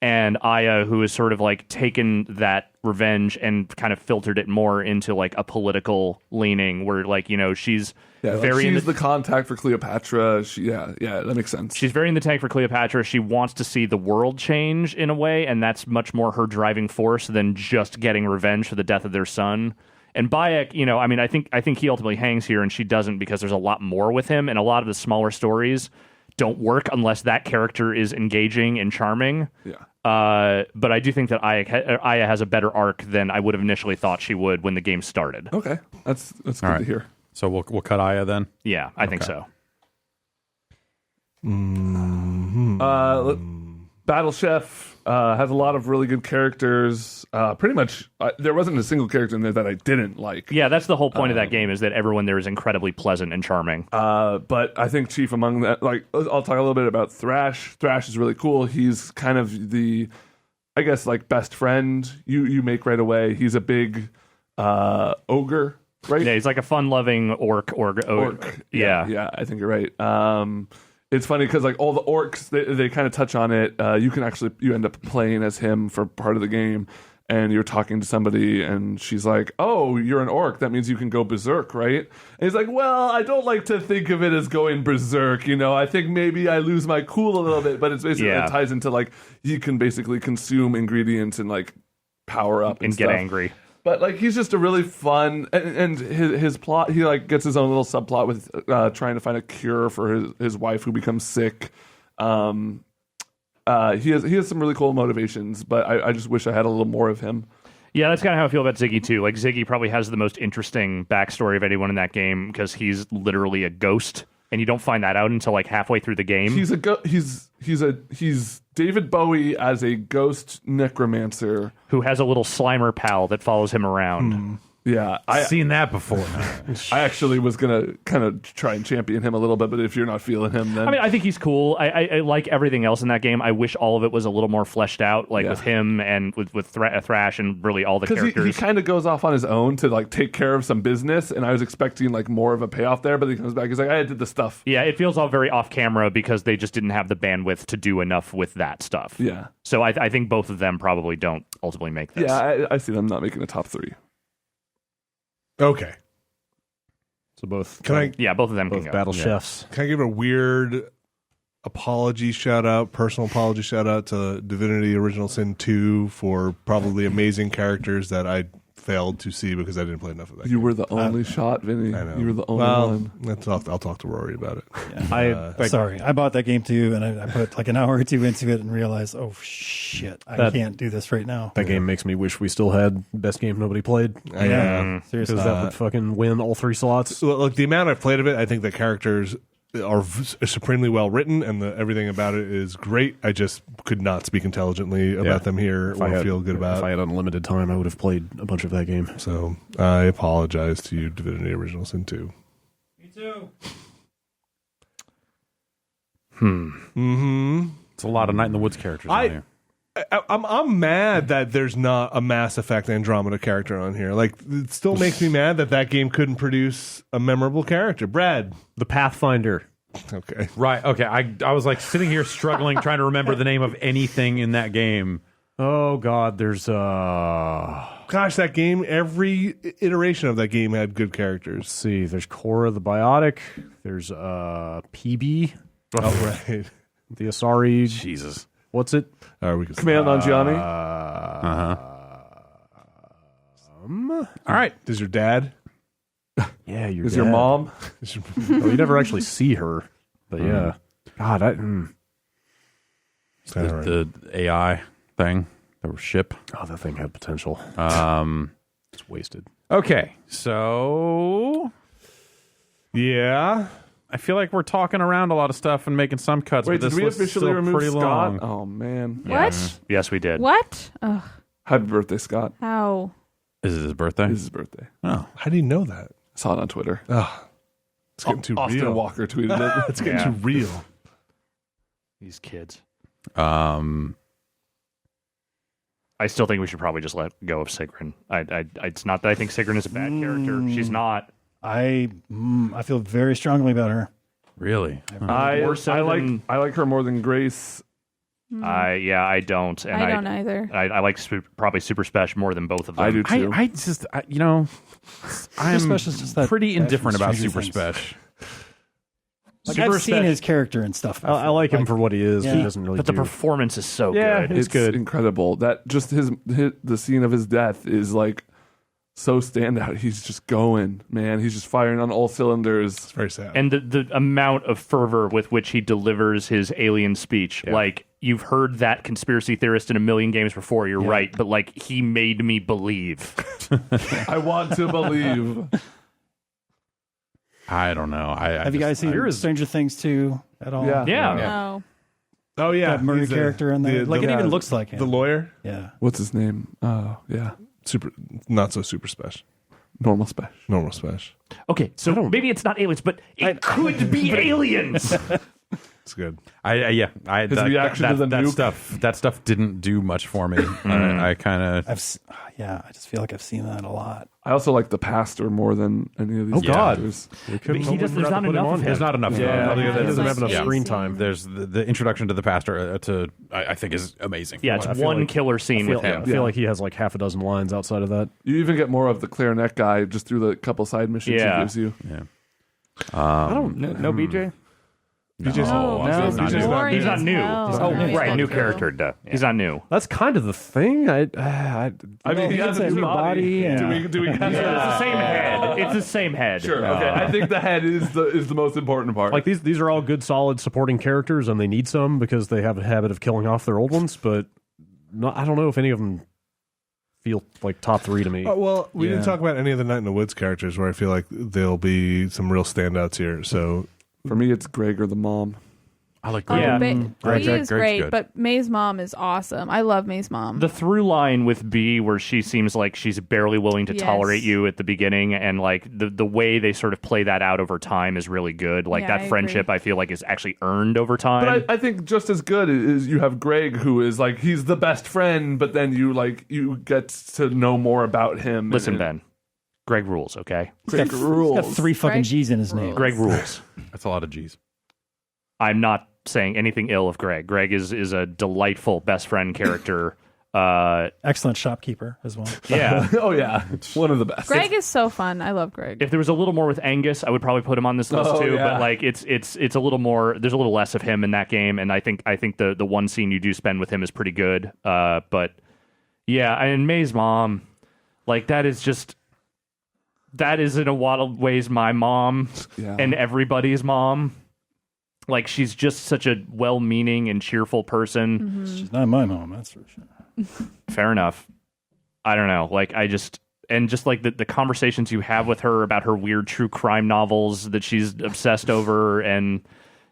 F: and Aya, who has sort of like taken that revenge and kind of filtered it more into like a political leaning, where like, you know, she's very
E: she's the contact for Cleopatra. That makes sense.
F: She's very in the tank for Cleopatra. She wants to see the world change in a way, and that's much more her driving force than just getting revenge for the death of their son. And Bayek, you know, I mean, I think he ultimately hangs here, and she doesn't, because there's a lot more with him, and a lot of the smaller stories don't work unless that character is engaging and charming.
E: Yeah.
F: But I do think that Aya has a better arc than I would have initially thought she would when the game started.
E: Okay, that's good
H: right.
E: to hear.
H: So we'll cut Aya then.
F: Yeah, I think so.
E: Battle Chef has a lot of really good characters. Pretty much, there wasn't a single character in there that I didn't like.
F: Yeah, that's the whole point of that game, is that everyone there is incredibly pleasant and charming.
E: But I think chief among that, like, I'll talk a little bit about Thrash. Thrash is really cool. He's kind of the, I guess, like, best friend you make right away. He's a big ogre, right?
F: Yeah, he's like a fun-loving orc.
E: Yeah, I think you're right. It's funny because like all the orcs, they kind of touch on it. You end up playing as him for part of the game, and you're talking to somebody, and she's like, "Oh, you're an orc. That means you can go berserk, right?" And he's like, "Well, I don't like to think of it as going berserk. You know, I think maybe I lose my cool a little bit, but it's basically it ties into like you can basically consume ingredients and like power up and
F: get angry."
E: But like he's just a really fun, and his plot, he like gets his own little subplot with trying to find a cure for his wife who becomes sick. He has some really cool motivations, but I just wish I had a little more of him.
F: Yeah, that's kind of how I feel about Ziggy too. Like Ziggy probably has the most interesting backstory of anyone in that game, because he's literally a ghost, and you don't find that out until like halfway through the game.
E: He's David Bowie as a ghost necromancer
F: who has a little Slimer pal that follows him around.
E: Yeah,
H: I've seen that before.
E: I actually was gonna kind of try and champion him a little bit, but if you're not feeling him, then
F: I mean, I think he's cool. I like everything else in that game. I wish all of it was a little more fleshed out, like with him and with Thrash and really all the characters.
E: He kind of goes off on his own to like take care of some business, and I was expecting like more of a payoff there, but he comes back, he's like, I did the stuff.
F: Yeah, it feels all very off camera because they just didn't have the bandwidth to do enough with that stuff.
E: Yeah.
F: So I think both of them probably don't ultimately make this.
E: Yeah, I see them not making the top three.
B: Okay.
A: So both.
F: Both of them
A: both
F: can go.
A: battle chefs.
B: Can I give a weird apology shout out, personal apology shout out to Divinity Original Sin 2 for probably amazing characters that I failed to see because I didn't play enough of that.
E: You were the only shot, Vinny.
B: I know.
E: You were the only one.
B: I'll talk to Rory about it.
D: Yeah. Sorry, I bought that game too, and I put like an hour or two into it and realized, oh shit, I can't do this right now.
A: That game makes me wish we still had best game nobody played.
D: Yeah, seriously,
A: because that would fucking win all three slots.
B: Look, the amount I've played of it, I think the characters are supremely well written, and everything about it is great. I just could not speak intelligently about them here or feel good about.
A: If I had unlimited time, I would have played a bunch of that game.
B: So I apologize to you, Divinity Original Sin 2.
D: Me too.
H: It's a lot of Night in the Woods characters on here.
B: I'm mad that there's not a Mass Effect Andromeda character on here. Like, it still makes me mad that game couldn't produce a memorable character. Brad.
A: The Pathfinder.
B: Okay.
H: Right. Okay. I was like sitting here struggling trying to remember the name of anything in that game.
A: Oh God, there's
B: Gosh, that game, every iteration of that game had good characters.
A: Let's see, there's Korra the Biotic. There's PB.
B: Oh, right.
A: The Asari.
H: Jesus.
A: What's it?
B: We can
E: Command on Gianni.
B: all right. Does your dad?
A: Yeah,
E: Is your mom?
A: Oh, you never actually see her, but yeah. God,
H: The AI thing, the ship.
A: Oh, that thing had potential. It's wasted.
H: Okay, so
B: Yeah.
H: I feel like we're talking around a lot of stuff and making some cuts.
E: Wait,
H: but this
E: did we
H: list is
E: officially
H: still
E: remove
H: pretty
E: Scott?
H: long.
E: Oh man!
G: What?
F: Yes, we did.
G: What? Ugh,
E: Happy birthday, Scott!
G: how?
H: Is it his birthday?
E: It's his birthday.
H: Oh,
B: How do you know that?
E: I saw it on Twitter.
B: Oh, it's getting too
E: Austin
B: real.
E: Walker tweeted it.
B: It's getting
F: Yeah.
B: too real.
F: These kids.
C: I still think we should probably just let go of Sigrun. It's not that I think Sigrun is a bad character. She's not.
D: I feel very strongly about her.
H: really?
C: More so than-
E: I like her more than Grace.
C: I don't. And
G: I don't either.
C: I like probably Super Special more than both of them.
E: I do too.
H: I just, you know, I'm
D: Special is just that
H: pretty
D: guy from
H: indifferent about
D: Stranger
H: Super
D: Things.
H: Special.
D: Like
H: Super
D: I've seen
H: Spec-
D: his character and stuff.
A: I like him
D: Like,
A: for what he is.
D: yeah.
A: He doesn't really
C: But the
A: do.
C: performance is so
A: Yeah,
C: good.
A: it's good.
E: Incredible. That just the scene of his death is like so standout. He's just going, man. He's just firing on all cylinders.
B: It's very sad.
C: And the amount of fervor with which he delivers his alien speech, like you've heard that conspiracy theorist in a million games before. You're right, but like he made me believe.
E: I want to believe.
H: I don't know.
D: Have you guys seen Stranger Things 2 at all?
E: Yeah.
C: Yeah.
G: No.
B: oh yeah,
D: That murder
B: he's a-
D: character in there. Like, it even looks like him.
B: the lawyer.
D: Yeah.
E: What's his name? Oh yeah,
B: Super, not so super special.
E: normal special.
B: Normal special.
C: Okay, so maybe it's not aliens, but it could be aliens.
B: It's good.
E: His reaction to the nuke.
H: That stuff didn't do much for me. I kind of.
D: I just feel like I've seen that a lot.
E: I also like the pastor more than any of these.
A: Oh, God.
E: characters.
C: There's not enough of him.
H: There's not enough.
E: Yeah.
H: of him.
A: He doesn't have enough
G: Yeah.
A: screen time.
H: There's the introduction to the pastor I think is amazing.
C: Yeah, it's
A: I feel
C: one
A: like-
C: killer scene with him.
A: I feel like he has like half a dozen lines outside of that.
E: You even get more of the clarinet guy just through the couple side missions
C: Yeah.
E: he gives you.
F: No BJ?
B: BJ's
G: No,
B: BJ's not
G: boring
C: He's not
G: as
C: new.
G: hell.
C: Oh,
G: No, he's
C: right,
G: not
C: new
G: new.
C: character. Duh. He's not new.
A: That's kind of the thing.
E: I mean, he has a new body.
D: and-
E: Do we
C: It's the same head. It's the same head.
E: Sure. Okay. I think the head is the most important part.
A: like these are all good, solid supporting characters, and they need some because they have a habit of killing off their old ones. But I don't know if any of them feel like top three to me.
B: Oh, well, we
D: Yeah.
B: didn't talk about any of the Night in the Woods characters where I feel like there'll be some real standouts here. So
E: for me, it's Greg or the mom.
H: I like
G: Oh,
C: Yeah.
G: He is
H: Greg's
G: great,
H: good.
G: but May's mom is awesome. I love May's mom.
C: The through line with B, where she seems like she's barely willing to
G: Yes.
C: tolerate you at the beginning, and like the way they sort of play that out over time is really good. Like
G: Yeah,
C: that
G: I
C: friendship,
G: agree.
C: I feel like is actually earned over time.
E: But I think just as good is you have Greg, who is like he's the best friend, but then you get to know more about him.
C: Listen,
E: and-
C: Ben, Greg rules. Okay,
E: Greg
D: He's
E: rules.
D: got 3 fucking
G: Greg
D: G's in his name.
C: Greg rules.
H: That's a lot of G's.
C: I'm not saying anything ill of Greg. Greg is a delightful best friend character.
D: Excellent shopkeeper as well.
C: Yeah.
E: Oh yeah, one of the best.
G: Greg is so fun. I love Greg.
C: If there was a little more with Angus, I would probably put him on this list
E: Oh,
C: too.
E: yeah.
C: But like, it's a little more. There's a little less of him in that game, and I think the one scene you do spend with him is pretty good. But yeah, and May's mom, like that is in a lot of ways my mom
E: Yeah.
C: and everybody's mom. Like she's just such a well-meaning and cheerful person.
D: She's not my mom, that's for sure.
C: Fair enough. I don't know. Like just like the conversations you have with her about her weird true crime novels that she's obsessed over, and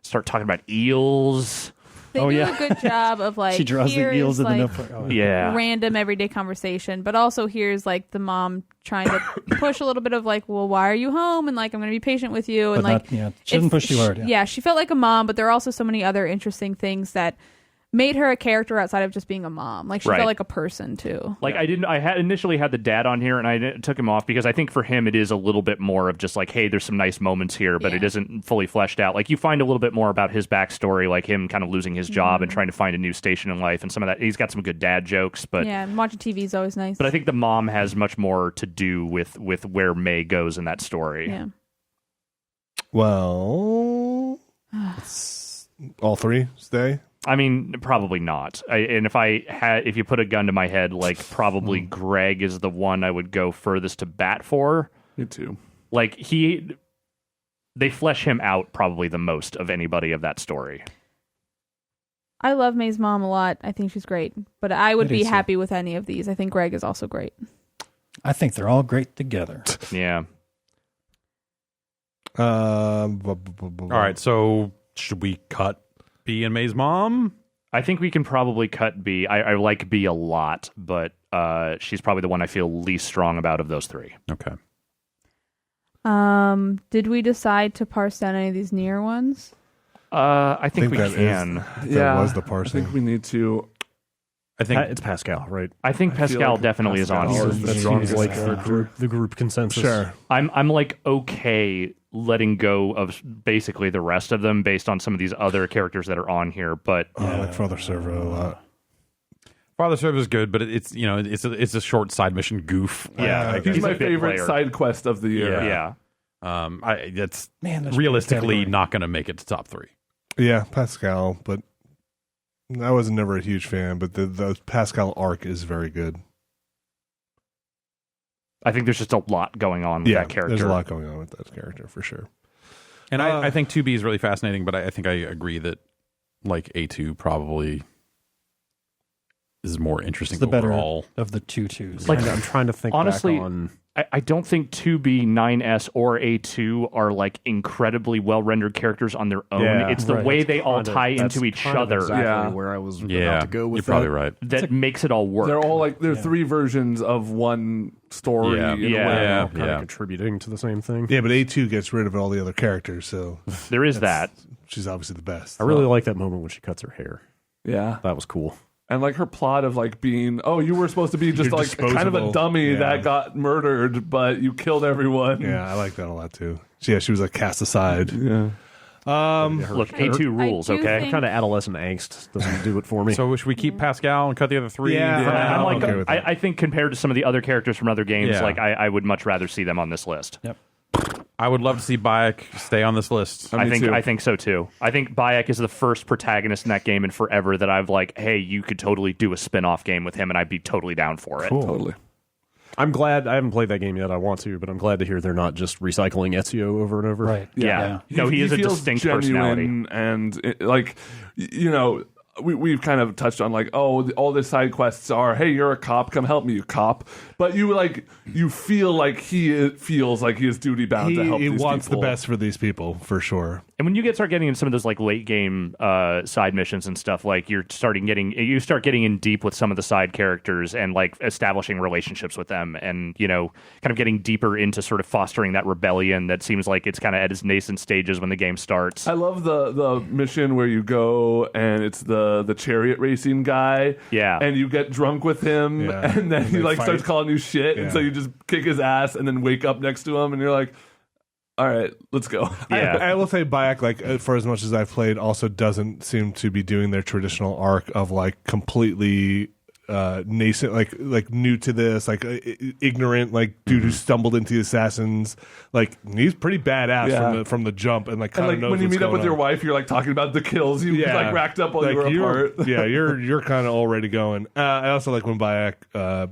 C: start talking about eels.
G: They do a good job of like
D: She draws the
G: here's,
D: eels in the
G: like,
D: notebook. Oh,
C: Yeah.
G: random everyday conversation, but also here's like the mom trying to push a little bit of like, well, why are you home? And like, I'm going to be patient with you. And
D: But
G: like,
D: not- yeah, she doesn't push too hard, yeah.
G: she felt like a mom, but there are also so many other interesting things that made her a character outside of just being a mom. Like she
C: Right.
G: felt like a person too.
C: Like I had initially had the dad on here, and I took him off because I think for him it is a little bit more of just like, hey, there's some nice moments here, but
G: Yeah.
C: it isn't fully fleshed out. Like you find a little bit more about his backstory, like him kind of losing his job and trying to find a new station in life, and some of that. He's got some good dad jokes, but
G: Yeah, and watching TV is always nice.
C: but I think the mom has much more to do with where May goes in that story.
G: yeah.
B: well, all three stay.
C: I mean, probably not. And if you put a gun to my head, like probably Greg is the one I would go furthest to bat for.
E: Me too.
C: Like they flesh him out probably the most of anybody of that story.
G: I love May's mom a lot. I think she's great, but I would
D: I do
G: be
D: too.
G: happy with any of these. I think Greg is also great.
D: I think they're all great together.
C: Yeah.
H: All right, so should we cut B and May's mom?
C: I think we can probably cut B. I like B a lot, but she's probably the one I feel least strong about of those three.
H: Okay.
G: Did we decide to parse down any of these near ones?
C: I think we can.
B: That was the parsing.
E: I think we need to.
A: I think it's Pascal, right?
C: I think Pascal
E: like
C: definitely
E: Pascal
C: is on
E: is
C: here.
E: the strongest
A: like
E: character.
A: the group consensus.
B: Sure.
C: I'm like okay letting go of basically the rest of them based on some of these other characters that are on here, but
B: I like Father Servo a lot.
H: Father Servo is good, but it's it's a short side mission goof.
C: yeah,
E: He's my
C: a bit
E: favorite
C: player.
E: side quest of the year.
C: Yeah.
H: That's
D: Man,
H: realistically not going to make it to top 3.
B: Yeah, Pascal, but I was never a huge fan, but the Pascal arc is very good.
C: I think there's just a lot going on with that character.
B: There's a lot going on with that character for sure.
H: And I think 2B is really fascinating, but I think I agree that like A2 probably is more interesting
D: It's the better
H: overall.
D: of the two twos.
C: Like,
A: I'm trying to think
C: honestly,
A: back on.
C: I don't think 2B, 9S, or A2 are like incredibly well rendered characters on their own.
A: Yeah,
C: it's the
A: right.
C: way
A: That's
C: they all
A: kind of-
C: tie
A: that's
C: into each
A: kind of
C: other
A: exactly
E: Yeah.
A: where I was
H: Yeah,
A: about to go with
H: you're probably
A: that.
H: right.
C: that makes it all work.
E: They're all like they're three versions of one story.
H: Yeah.
E: in a
C: Yeah.
E: way.
H: Yeah.
A: Kind of contributing to the same thing.
B: Yeah, but A2 gets rid of all the other characters, so
C: There is that.
B: she's obviously the best.
A: I really like that moment when she cuts her hair.
E: Yeah.
A: That was cool.
E: And like her plot of like being, oh, you were supposed to be just
B: You're
E: like kind of a
B: disposable.
E: dummy
B: Yeah.
E: that got murdered, but you killed everyone.
B: Yeah, I like that a lot too. Yeah, she was like cast aside.
E: Yeah.
C: Look, A2 rules,
G: do
C: okay?
G: think-
A: Kind of adolescent angst doesn't do it for me.
H: So should we keep Pascal and cut the other 3?
B: Yeah.
H: for
B: Yeah.
H: now?
C: I'm
B: I'm
C: like,
B: okay with that.
C: I think compared to some of the other characters from other games,
H: Yeah.
C: like I would much rather see them on this list.
H: I would love to see Bayek stay on this list.
C: I
E: Me
C: think
E: too.
C: I think so too. I think Bayek is the first protagonist in that game in forever that I've like, hey, you could totally do a spin-off game with him and I'd be totally down for it.
E: Totally.
A: I'm glad I haven't played that game yet. I want to, but I'm glad to hear they're not just recycling Ezio over and over.
D: right.
C: Yeah. No, he is a
E: feels
C: distinct
E: genuine
C: personality.
E: and like, you know, we've kind of touched on like, oh, all the side quests are, hey, you're a cop, come help me, you cop. But you feel like feels like he is duty bound to help
B: He
E: these
B: wants
E: people.
B: the best for these people, for sure.
C: And when you start getting into some of those like late game side missions and stuff, like you start getting in deep with some of the side characters and like establishing relationships with them, and kind of getting deeper into sort of fostering that rebellion that seems like it's kind of at its nascent stages when the game starts.
E: I love the mission where you go and it's the chariot racing guy.
C: Yeah.
E: And you get drunk with him
B: Yeah.
E: and then he
B: they
E: like
B: fight.
E: starts calling you shit.
B: Yeah.
E: And so you just kick his ass and then wake up next to him and you're like, all right, let's go.
C: Yeah.
B: I will say Bayek, like for as much as I've played, also doesn't seem to be doing their traditional arc of like completely nascent, like new to this, like ignorant, like dude who stumbled into the assassins. Like he's pretty badass
E: Yeah.
B: from the jump, and like
E: And
B: kind
E: like
B: of knows
E: when you
B: what's
E: meet up
B: going
E: with your
B: on.
E: wife, you're like talking about the kills you like racked up while you were apart.
B: Yeah, you're kind of already going. I also like when Bayek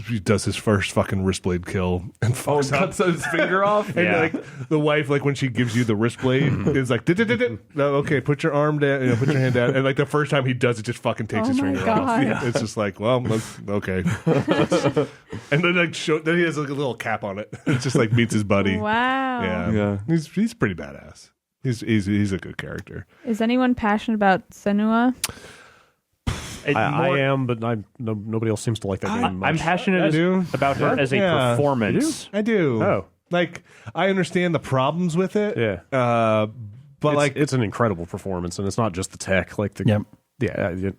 B: he does his first fucking wrist blade kill and
E: Oh,
B: fucks up.
E: cuts his finger off.
B: And
C: Yeah.
B: like the wife, like when she gives you the wrist blade, is like, no, okay, put your arm down, put your hand down. And like the first time he does it, just fucking takes
G: Oh
B: his
G: my
B: finger
G: God.
B: off. Yeah. It's just like, well, okay. And then then he has like a little cap on it. It's just like meets his buddy.
G: Wow.
B: Yeah, he's pretty badass. He's a good character.
G: Is anyone passionate about Senua?
A: I am, but nobody else seems to like that game much.
C: I'm passionate
B: I do.
C: about her as a
B: Yeah.
C: performance.
B: I do.
A: Oh.
B: Like I understand the problems with it.
A: Yeah.
B: But
A: it's an incredible performance, and it's not just the tech. Like the
D: Yep.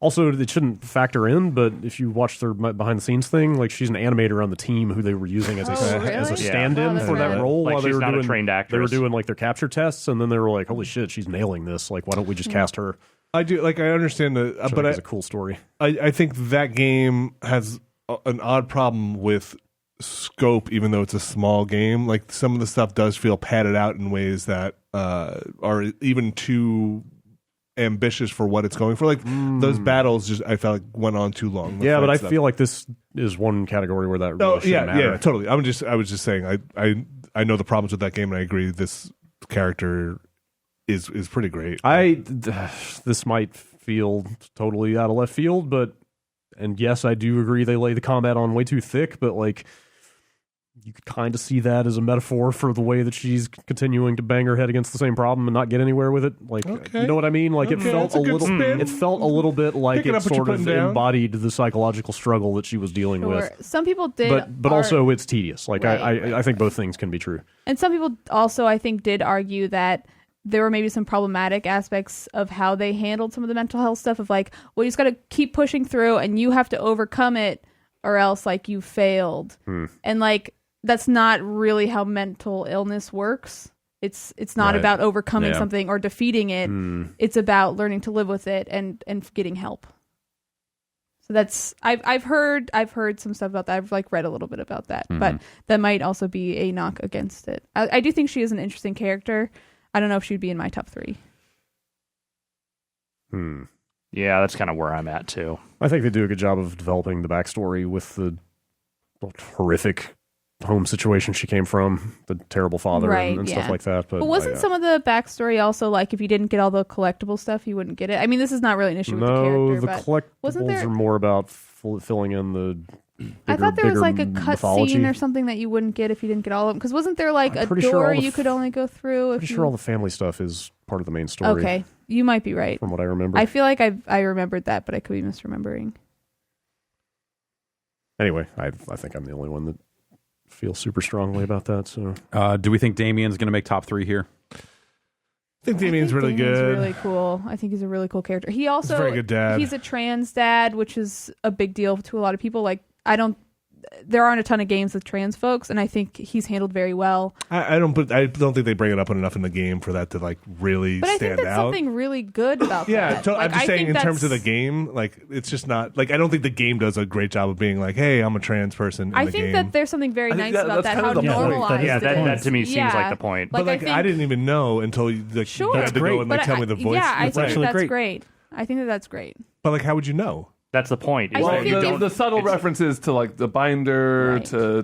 A: Also, it shouldn't factor in, but if you watch their behind the scenes thing, like she's an animator on the team who they were using as a
G: Oh, really?
A: as a
G: Yeah.
A: stand-in
G: Oh, that's
A: for that
G: really-
A: role
C: Like,
A: while they
C: she's
A: were
C: not a
A: doing
C: trained
A: They were
C: actress.
A: doing like their capture tests, and then they were like, "Holy shit, she's nailing this! Like, why don't we just cast her?"
B: I do. Like I understand the,
A: Which I
B: but
A: think
B: I,
A: is a cool story.
B: I think that game has an odd problem with scope, even though it's a small game. Like some of the stuff does feel padded out in ways that are even too ambitious for what it's going for. Like those battles, just I felt like went on too long. The
A: Yeah, but
B: fight
A: I
B: stuff.
A: feel like this is one category where that really
B: Oh
A: shouldn't matter.
B: yeah, totally. I was just saying. I know the problems with that game, and I agree. This character is pretty great.
A: This might feel totally out of left field, and yes, I do agree they lay the combat on way too thick, but like you could kind of see that as a metaphor for the way that she's continuing to bang her head against the same problem and not get anywhere with it. Like, you know what I mean? Like, it felt a little bit like it sort of embodied the psychological struggle that she was dealing with.
G: Some people did,
A: but also it's tedious. Like, I think both things can be true.
G: And some people also, I think, did argue that there were maybe some problematic aspects of how they handled some of the mental health stuff of like, well, you just got to keep pushing through and you have to overcome it or else like you failed. And like, that's not really how mental illness works. It's not about overcoming something or defeating it. It's about learning to live with it and getting help. So that's I've heard some stuff about that. I've like read a little bit about that, but that might also be a knock against it. I do think she is an interesting character. I don't know if she'd be in my top 3.
C: Yeah, that's kind of where I'm at too.
A: I think they do a good job of developing the backstory with the horrific home situation she came from, the terrible father and stuff like that. But
G: wasn't some of the backstory also like if you didn't get all the collectible stuff, you wouldn't get it? I mean, this is not really an issue with the character.
A: No, the collectibles are more about filling in the
G: I thought there was like a cut scene or something that you wouldn't get if you didn't get all of them. Because wasn't there like a door you could only go through?
A: Pretty sure all the family stuff is part of the main story.
G: Okay, you might be right.
A: From what I remember.
G: I feel like I remembered that, but I could be misremembering.
A: Anyway, I think I'm the only one that feels super strongly about that. So,
H: do we think Damien's going to make top 3 here?
B: I think Damien's really good.
G: Really cool. I think he's a really cool character. He also
B: he's a very good dad.
G: He's a trans dad, which is a big deal to a lot of people. Like there aren't a ton of games with trans folks, and I think he's handled very well.
B: I don't think they bring it up enough in the game for that to like really stand out. But I think that's
G: something really good about that.
B: Yeah, I'm just saying in terms of the game, like it's just not like I don't think the game does a great job of being like, hey, I'm a trans person.
G: I think that there's something very nice about that. How normalized
C: that to me seems like the point.
B: But like I didn't even know until you had to go and like tell me the voice.
G: Yeah, I think that's great. I think that's great.
B: But like, how would you know?
C: That's the point.
E: The subtle references to like the binder to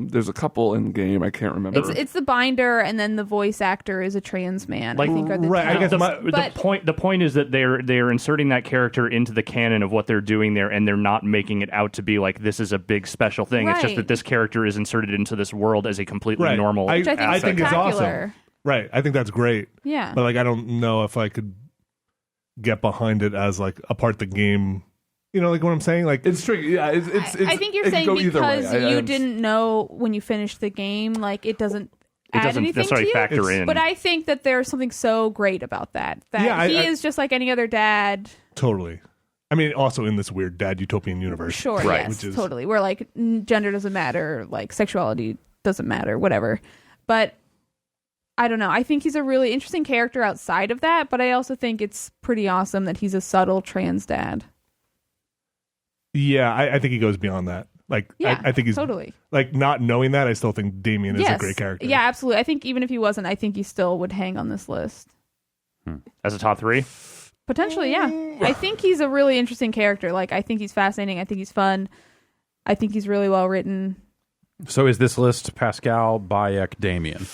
E: there's a couple in game I can't remember.
G: It's the binder and then the voice actor is a trans man.
C: Like,
G: I think are the
C: I guess the point is that they're inserting that character into the canon of what they're doing there, and they're not making it out to be like this is a big special thing. It's just that this character is inserted into this world as a completely normal.
G: Which I think is
B: awesome. Right, I think that's great.
G: Yeah,
B: but like I don't know if I could get behind it as like a part of the game. You know, like what I'm saying? Like
E: it's tricky. Yeah, it's
G: I think you're saying because you didn't know when you finished the game, like it doesn't add anything to you.
C: Factor in.
G: But I think that there's something so great about that. He is just like any other dad.
B: Totally. I mean, also in this weird dad utopian universe.
G: Sure, right. Yes, totally. Where like gender doesn't matter, like sexuality doesn't matter, whatever. But I don't know. I think he's a really interesting character outside of that, but I also think it's pretty awesome that he's a subtle trans dad.
B: Yeah, I think he goes beyond that. Like, I think he's
G: totally
B: like not knowing that. I still think Damien is a great character.
G: Yeah, absolutely. I think even if he wasn't, I think he still would hang on this list
C: as a top 3.
G: Potentially, yeah. I think he's a really interesting character. Like, I think he's fascinating. I think he's fun. I think he's really well written.
H: So, is this list Pascal, Bayek, Damien?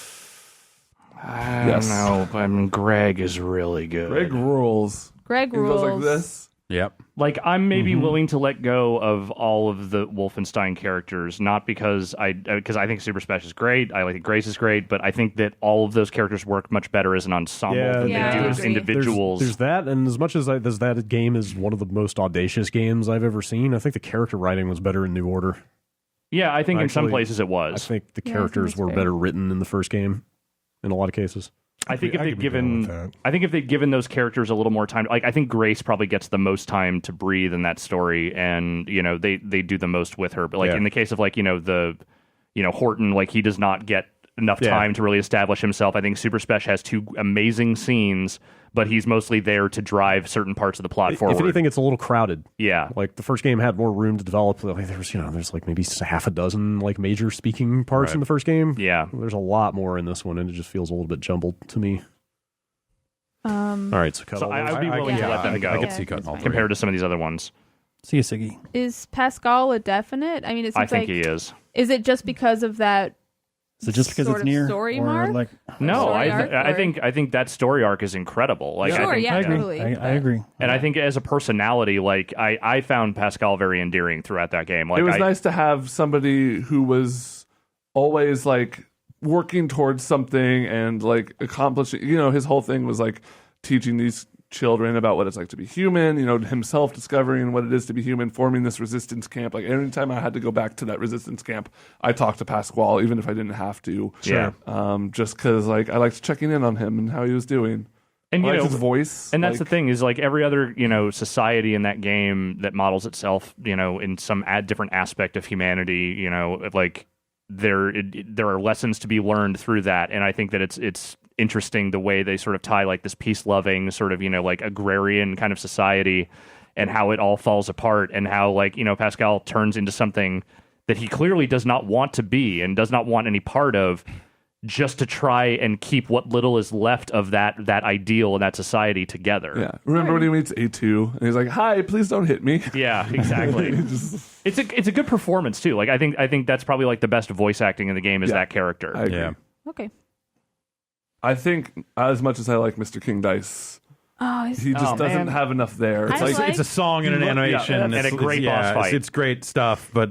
C: I don't know. I mean, Greg is really good.
E: Greg rules.
G: Greg rules.
E: Goes like this.
H: Yep.
C: Like, I'm maybe willing to let go of all of the Wolfenstein characters, not because I think Super Special is great, I think Grace is great, but I think that all of those characters work much better as an ensemble than they do as individuals.
A: There's that, and as much as that game is one of the most audacious games I've ever seen, I think the character writing was better in New Order.
C: Yeah, I think in some places it was.
A: I think the characters were better written in the first game, in a lot of cases.
C: I think if they'd given those characters a little more time, like I think Grace probably gets the most time to breathe in that story, and they do the most with her. But like in the case of like Horton, like he does not get enough time to really establish himself. I think Super Spesh has 2 amazing scenes, but he's mostly there to drive certain parts of the plot forward.
A: If anything, it's a little crowded.
C: Yeah,
A: like the first game had more room to develop. Like there's like maybe half a dozen like major speaking parts in the first game.
C: Yeah,
A: there's a lot more in this one, and it just feels a little bit jumbled to me. All right, so
C: I'd be willing to let them go.
H: I could see cutting all
C: compared to some of these other ones.
D: See you, Siggy.
G: Is Pascal a definite? I mean, it seems
C: I think he is.
G: Is it just because of that?
D: So just because it's near
G: story mark?
D: Like
C: no, I think that story arc is incredible. Like,
G: sure,
C: I
G: agree.
D: Totally. I agree.
C: And I think as a personality, like I found Pascal very endearing throughout that game. Like,
E: it was nice to have somebody who was always like working towards something and like accomplishing. His whole thing was like teaching these children about what it's like to be human. Himself discovering what it is to be human, forming this resistance camp. Like anytime I had to go back to that resistance camp, I talked to Pasquale, even if I didn't have to.
C: Sure.
E: Just because like I liked checking in on him and how he was doing.
C: And
E: I liked his voice.
C: And that's the thing is like every other, society in that game that models itself, in some different aspect of humanity, like there are lessons to be learned through that. And I think that it's interesting the way they sort of tie like this peace-loving sort of, like agrarian kind of society and how it all falls apart and how like, Pascal turns into something that he clearly does not want to be and does not want any part of, just to try and keep what little is left of that ideal and that society together.
E: Yeah. Remember when he meets A2 and he's like, "Hi, please don't hit me."
C: Yeah, exactly. It's a good performance too. Like I think that's probably like the best voice acting in the game is that character.
E: I agree.
H: Yeah.
G: Okay.
E: I think as much as I like Mr. King Dice, he just doesn't have enough there.
H: It's a song and an animation
C: and a great boss fight.
H: It's great stuff, but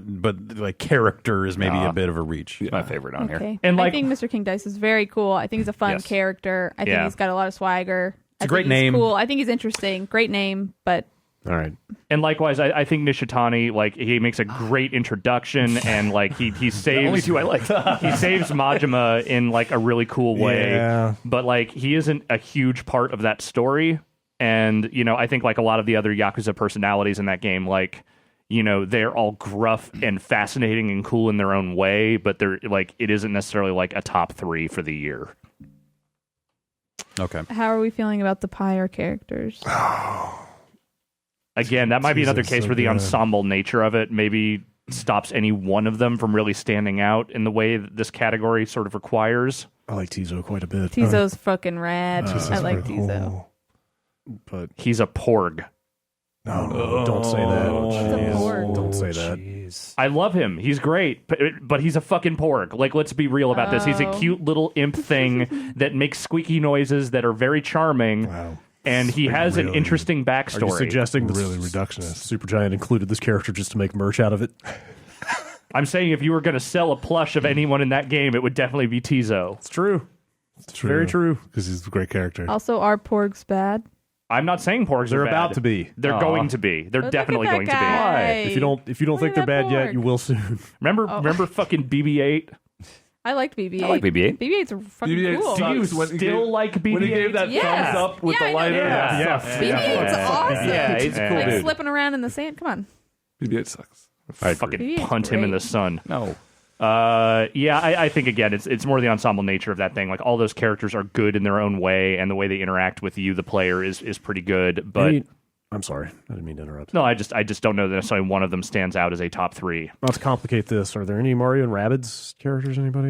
H: like character is maybe a bit of a reach.
F: My favorite on here.
G: Okay.
C: And
G: I think Mr. King Dice is very cool. I think he's a fun character. I think he's got a lot of swagger.
H: It's a great name.
G: Cool. I think he's interesting. Great name, but
A: All right.
C: And likewise, I think Nishitani, like, he makes a great introduction, and like he saves
F: The only two I like.
C: he saves Majima in like a really cool way.
B: Yeah.
C: But like he isn't a huge part of that story. And, I think like a lot of the other Yakuza personalities in that game, like, they're all gruff and fascinating and cool in their own way, but they're like, it isn't necessarily like a top 3 for the year.
H: Okay.
G: how are we feeling about the Pyre characters?
C: Again, that might be another
B: Jesus,
C: case
B: so
C: where the
B: good.
C: ensemble nature of it maybe stops any one of them from really standing out in the way that this category sort of requires.
A: I like Tizo quite a bit.
G: Tizo's fucking rad. I like
B: pretty
G: Tizo.
B: cool.
A: But
C: He's a porg.
A: no, don't say that.
G: He's a porg.
A: Don't say that.
D: Jeez.
C: I love him. He's great, but he's a fucking porg. Like, let's be real about this. He's a cute little imp thing that makes squeaky noises that are very charming.
B: Wow.
C: And he has an
B: Really?
C: interesting
A: Are you
C: backstory.
A: suggesting this
B: Really reductionist.
A: Supergiant included this character just to make merch out of it?
C: I'm saying if you were going to sell a plush of anyone in that game, it would definitely be Tizo.
A: It's true.
B: It's
A: Very true.
B: Because he's a great character.
G: Also, are porgs bad?
C: I'm not saying porgs
A: They're
C: are bad.
A: about to be.
C: They're going to be. They're
G: Look
C: definitely
G: at
C: going
G: that
C: to be.
G: guy.
A: If you don't
G: Look
A: think
G: at
A: they're
G: that
A: bad yet,
G: porg.
A: you will soon.
C: Remember fucking BB-8?
G: I liked BB-8.
F: I like BB-8.
G: BB-8's fucking
E: BB-8
G: cool.
E: sucks.
C: Do you
E: When he
C: still
E: gave-
C: like BB-8?
E: When he gave that
G: Yeah.
E: thumbs up with
G: Yeah, I
E: the
G: know.
E: lighter,
C: Yeah.
E: that sucks.
G: BB-8's awesome.
F: Yeah, he's a cool
G: Like
F: dude.
G: slipping around in the sand. Come on.
E: BB-8 sucks.
C: Fucking
G: BB-8's
C: punt him in
G: great.
C: the sun.
F: No.
C: Yeah, I think again, it's more the ensemble nature of that thing. Like all those characters are good in their own way, and the way they interact with you, the player, is pretty good. But
A: I'm sorry. I didn't mean to interrupt.
C: no, I just don't know that necessarily one of them stands out as a top 3.
A: Not to complicate this, are there any Mario and Rabbids characters? Anybody?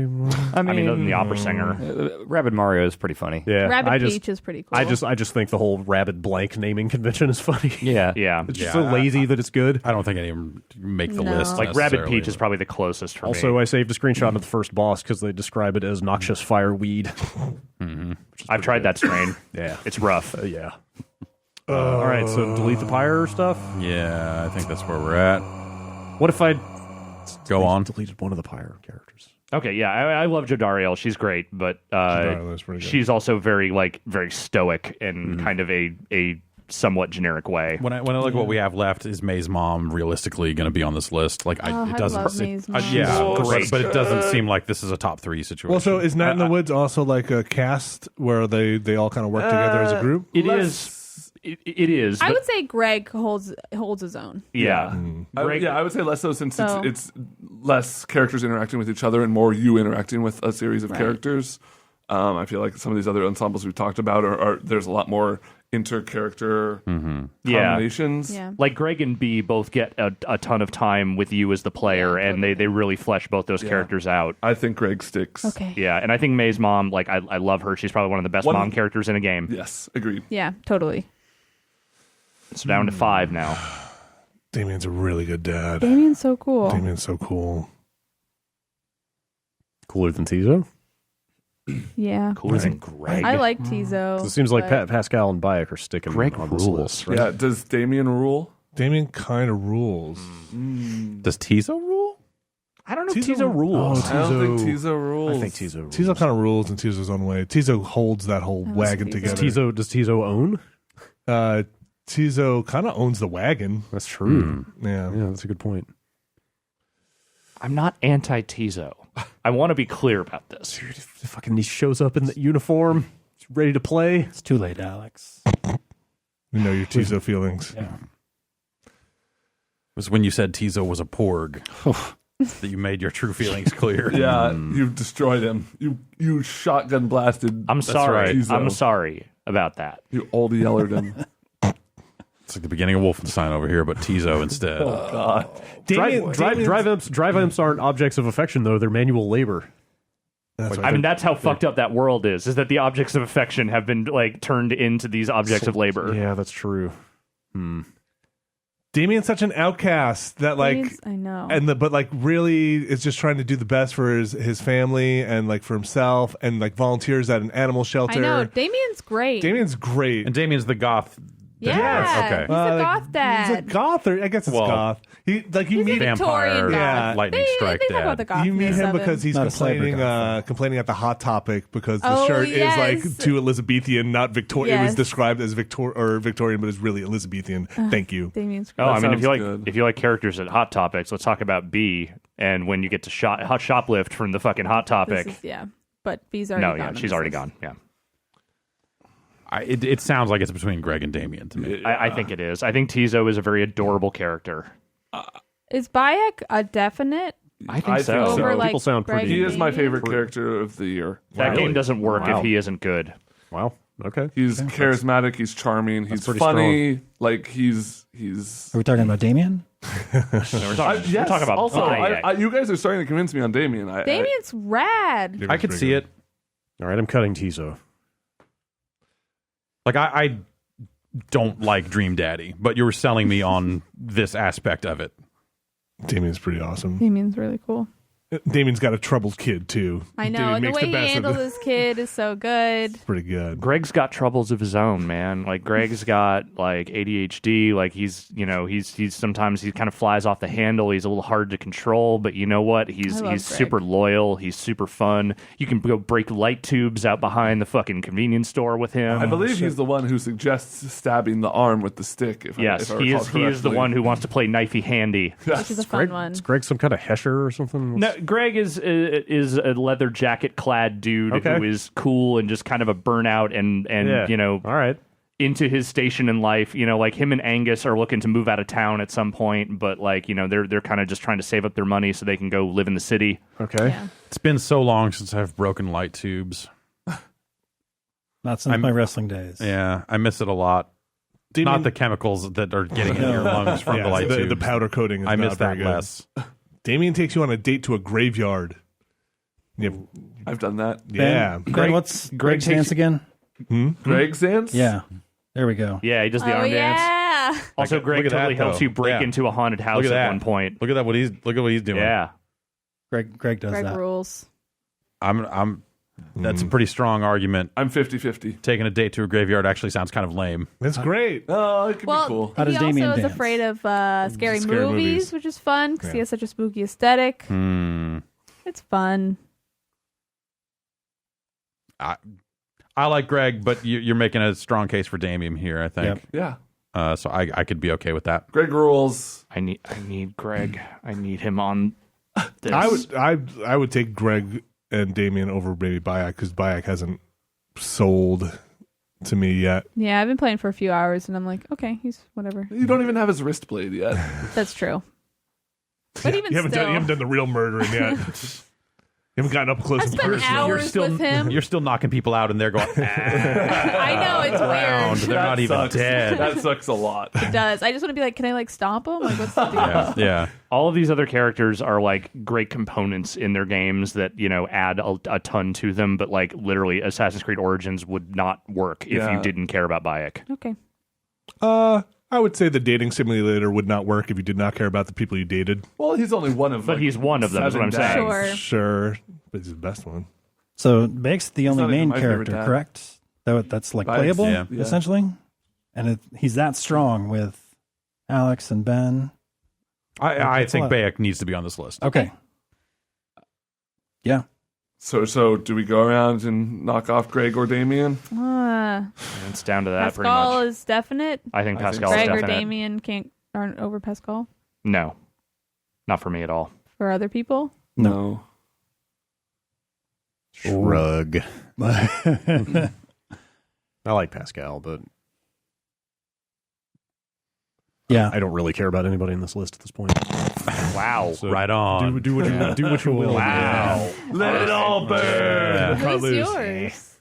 F: I
C: I mean, other than the opera singer.
F: Rabbit Mario is pretty funny.
A: Yeah,
G: Rabbit
A: I just,
G: Peach is pretty cool.
A: I just think the whole Rabbid blank naming convention is funny.
F: Yeah.
C: Yeah,
A: It's just so lazy that it's good.
H: I don't think any of them make the
G: No.
H: list.
C: like Rabbit
H: necessarily,
C: Peach is
H: but-
C: probably the closest for
A: Also,
C: me.
A: I saved a screenshot of the first boss because they describe it as noxious fireweed.
C: I've tried that strain.
A: Yeah.
C: It's rough.
A: Yeah. All right, so delete the Pyre stuff.
H: Yeah, I think that's where we're at.
A: What if I
H: Go on.
A: deleted one of the Pyre characters?
C: Okay, yeah, I love Jodariel. She's great, but
B: Jodariel's pretty good.
C: she's also very stoic in kind of a somewhat generic way.
H: When I look at what we have left, is May's mom realistically going to be on this list? Like,
G: Oh,
H: it
G: I
H: doesn't.
G: love May's mom.
H: Yeah,
C: So
H: but,
C: great.
H: but it doesn't seem like this is a top 3 situation.
B: Well, so is Night in the Woods also like a cast where they all kind of work together as a group?
C: It is. It is.
G: I
C: but-
G: would say Greg holds his own.
C: Yeah.
E: I would say less so since
G: So-
E: it's less characters interacting with each other and more you interacting with a series of
G: Right.
E: characters. I feel like some of these other ensembles we've talked about are there's a lot more inter-character combinations.
G: Yeah.
C: Like Greg and B both get a ton of time with you as the player,
G: Yeah,
C: and they really flesh both those characters out.
E: I think Greg sticks.
G: Okay.
C: Yeah, and I think May's mom, like I love her. She's probably one of the best
E: One-
C: mom characters in a game.
E: Yes, agreed.
G: Yeah, totally.
C: It's down to 5 now.
B: Damien's a really good dad.
G: Damien's so cool.
B: Damien's so cool.
A: Cooler than Tizo?
G: Yeah.
C: Cooler than Greg.
G: I like Tizo.
A: So it seems like
G: but-
A: Pascal and Bayek are sticking
C: Greg
A: on this
C: rules.
A: list, right?
E: Yeah, does Damien rule?
B: Damien kind of rules.
H: does Tizo rule?
C: I don't know if Tizo rules.
B: Oh,
E: I don't think Tizo rules.
A: I think Tizo rules.
B: Tizo kind of rules in Tizo's own way. Tizo holds that whole wagon together.
A: Does Tizo own?
B: Tizo kind of owns the wagon.
A: That's true.
B: Yeah.
A: Yeah, that's a good point.
C: I'm not anti-Tizo. I want to be clear about this.
A: Dude, fucking he shows up in the uniform, ready to play.
D: It's too late, Alex.
B: You know your Tizo feelings.
D: Yeah.
H: It was when you said Tizo was a porg that you made your true feelings clear.
E: Yeah, you destroyed him. You shotgun blasted.
C: I'm sorry.
E: Tizo.
C: I'm sorry about that.
E: You old yellered him.
H: It's like the beginning of Wolfenstein over here, but Tizo instead.
E: Oh God.
A: Drive imps aren't objects of affection, though. They're manual labor.
B: That's
C: I mean, that's how fucked up that world is that the objects of affection have been like turned into these objects of labor.
A: Yeah, that's true.
B: Damien's such an outcast that
G: I know.
B: but like really is just trying to do the best for his family and like for himself and like volunteers at an animal shelter.
G: I know. Damien's great.
B: Damien's great.
H: And Damien's the goth.
G: Yeah.
H: Okay.
G: He's a goth dad.
B: He's a goth, or I guess it's goth. You
G: He's a
B: meet
G: Victorian
H: vampire,
G: goth.
H: lightning strike
G: they talk about
H: dad.
G: the
B: you meet
G: gothness
B: him
G: of
B: because he's
D: Not a cyber goth,
B: complaining at the Hot Topic because the shirt is
G: yes.
B: like too Elizabethan, not Victorian. It was
G: Yes.
B: described as Victorian, but it's really Elizabethan. Thank you.
G: Damien's
C: Oh,
G: great.
C: I mean,
E: sounds good.
C: if you like characters at Hot Topics, let's talk about B. And when you get to shoplift from the fucking Hot Topic,
G: But B's already gone.
C: yeah, she's already gone. Yeah,
H: It sounds like it's between Greg and Damien to me.
C: I think it is. I think Tizo is a very adorable character.
G: Is Bayek a definite?
C: I think so.
G: Over like
A: People sound
G: Greg
A: pretty-
E: He
G: and
E: is my
G: Damien?
E: favorite character of the year.
C: That game doesn't work
A: Wow.
C: if he isn't good.
A: Wow. Okay.
E: He's charismatic. He's charming. He's
A: pretty
E: funny. Like he's.
D: Are we talking about Damien?
C: We're talking about
E: also,
C: Bayek.
E: you guys are starting to convince me on Damien.
G: Damien's rad.
H: I could see it.
A: All right, I'm cutting Tizo.
H: Like I don't like Dream Daddy, but you were selling me on this aspect of it.
B: Damien's pretty awesome.
G: Damien's really cool.
B: Damien's got a troubled kid too.
G: I know.
B: Damien
G: And the
B: makes
G: way he
B: best of
G: handles
B: it.
G: his kid is so good.
B: Pretty good.
C: Greg's got troubles of his own, man. Like Greg's got like ADHD. Like he's sometimes he kind of flies off the handle. He's a little hard to control, but you know what? He's
G: I love Greg.
C: super loyal. He's super fun. You can go break light tubes out behind the fucking convenience store with him.
E: I believe he's the one who suggests stabbing the arm with the stick.
C: Yes,
E: if I
C: he
E: recall
C: is. He is the
E: correctly.
C: one who wants to play knifey handy.
G: Which is a fun one.
A: Is Greg some kind of Hesher or something?
C: No, Greg is a leather jacket clad dude
A: Okay.
C: who is cool and just kind of a burnout and
A: Yeah. All right.
C: into his station in life. Like him and Angus are looking to move out of town at some point, but like they're kind of just trying to save up their money so they can go live in the city.
A: Okay.
G: Yeah.
H: It's been so long since I've broken light tubes.
D: Not since my wrestling days.
H: Yeah, I miss it a lot. Not the chemicals that are getting in your lungs from the light tubes.
B: the powder coating. Is
H: I miss
B: not very
H: that
B: good.
H: less.
B: Damien takes you on a date to a graveyard.
E: I've done that.
B: Yeah.
D: Ben, what's Greg's dance again?
E: Greg's dance?
D: Yeah. There we go.
C: Yeah, he does the
G: Oh,
C: arm dance.
G: yeah.
C: Also, Greg
H: look at
C: totally
H: that,
C: helps
H: though.
C: you break
H: Yeah.
C: into a haunted house
H: Look at
C: at
H: that.
C: one point.
H: Look at what he's doing.
C: Yeah.
D: Greg does
G: Greg
D: that.
G: rules.
H: That's a pretty strong argument.
E: I'm 50-50.
H: Taking a date to a graveyard actually sounds kind of lame.
B: That's great.
E: Oh, it could
G: Well,
E: be cool.
D: How does
G: he also
D: Damien
G: is
D: dance?
G: afraid of scary
B: Scary
G: movies,
B: movies.
G: which is fun because he has such a spooky aesthetic. It's fun.
H: I like Greg, but you're making a strong case for Damien here, I think.
E: Yeah.
H: So I could be okay with that.
E: Greg rules.
C: I need Greg. I need him on this.
B: I would take Greg and Damien over maybe Bayek because Bayek hasn't sold to me yet.
G: Yeah, I've been playing for a few hours and I'm like, okay, he's whatever.
E: You don't even have his wrist blade yet.
G: That's true. But even
B: You haven't
G: still,
B: done the real murdering yet. You haven't gotten up close
G: I
B: and
G: spent
B: personal.
G: hours with him.
H: You're still knocking people out, and they're going
G: I know, it's
H: around.
G: weird.
H: They're not even
E: sucks.
H: dead.
E: That sucks a lot.
G: It does. I just want to be like, can I like stomp him? Like, what's the deal?
H: Yeah.
C: All of these other characters are like great components in their games that add a ton to them, but like literally Assassin's Creed Origins would not work if you didn't care about Bayek.
G: Okay.
B: I would say the dating simulator would not work if you did not care about the people you dated.
E: Well, he's only one of them.
C: But he's one of them, is what I'm saying.
G: Sure.
B: Sure, but he's the best one.
D: So Bake's the only
E: not even
D: main
E: my favorite
D: character,
E: dad.
D: correct? That's like
E: Bayek's-
D: playable,
H: yeah.
D: essentially? And he's that strong with Alex and Ben.
H: I
D: Okay,
H: think
D: well,
H: Bayek needs to be on this list.
D: Okay. Yeah.
E: So do we go around and knock off Greg or Damien?
C: It's down to that pretty
G: Pascal
C: much.
G: is definite.
C: I think Pascal
G: Greg
C: is
G: or
C: definite.
G: Damien aren't over Pascal
C: No, not for me at all.
G: for other people.
E: No.
A: Shrug. I like Pascal, but
D: Yeah.
A: I don't really care about anybody in this list at this point.
C: Wow.
A: So
H: Right on.
A: Do what you will.
C: Wow.
E: Let it all burn.
G: Who's yours?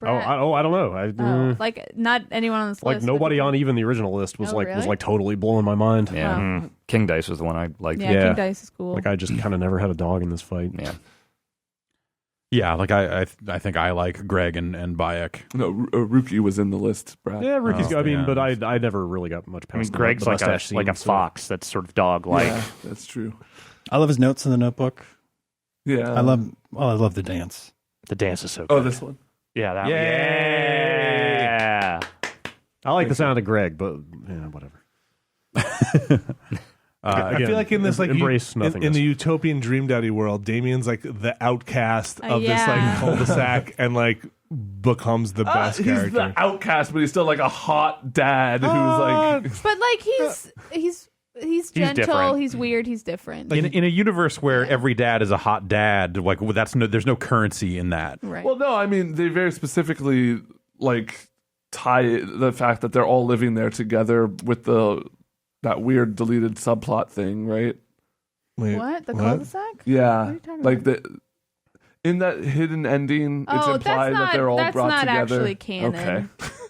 G: Brett.
A: I don't know.
G: Like not anyone on this
A: Like
G: list.
A: nobody on even the original list was
G: Oh,
A: was
G: really?
A: like totally blowing my mind.
I: Yeah.
C: Mm.
I: King Dice was the one I liked.
G: Yeah,
A: Yeah.
G: King Dice is cool.
A: Like I just kind of never had a dog in this fight.
I: Yeah.
H: Yeah, like I think I like Greg and Bayek.
E: No, Rookie was in the list, Brad.
A: Yeah, Ricky's. I mean,
H: yeah.
A: but I never really got much past.
C: I mean, Greg's
A: the
C: like
A: mustache
C: a
A: scene, so-
C: fox that's sort of dog-like.
E: Yeah, that's true.
D: I love his notes in the notebook.
E: Yeah.
D: I love the dance.
C: The dance is so good.
E: Oh, this one.
C: Yeah, that
H: Yeah.
C: Yeah.
A: I like the sound of Greg, but yeah, whatever.
B: I
A: Again,
B: feel like in this like
A: embrace
B: in
A: nothingness.
B: the utopian Dream Daddy world, Damien's like the outcast of this
G: Yeah.
B: like cul-de-sac and like becomes the best
E: He's
B: character.
E: the outcast, but he's still like a hot dad who's like.
G: but like he's gentle,
C: different.
G: he's weird, he's different.
H: In a universe where every dad is a hot dad, like there's no currency in that.
G: right.
E: Well, no, I mean they very specifically like tie the fact that they're all living there together with that weird deleted subplot thing, right?
B: Wait,
G: what? The cul-de-sac?
E: Yeah,
G: What are you talking
E: like in that hidden ending, it's
G: Oh,
E: implied that they're all
G: that's
E: brought
G: not
E: together.
G: actually canon.
E: Okay.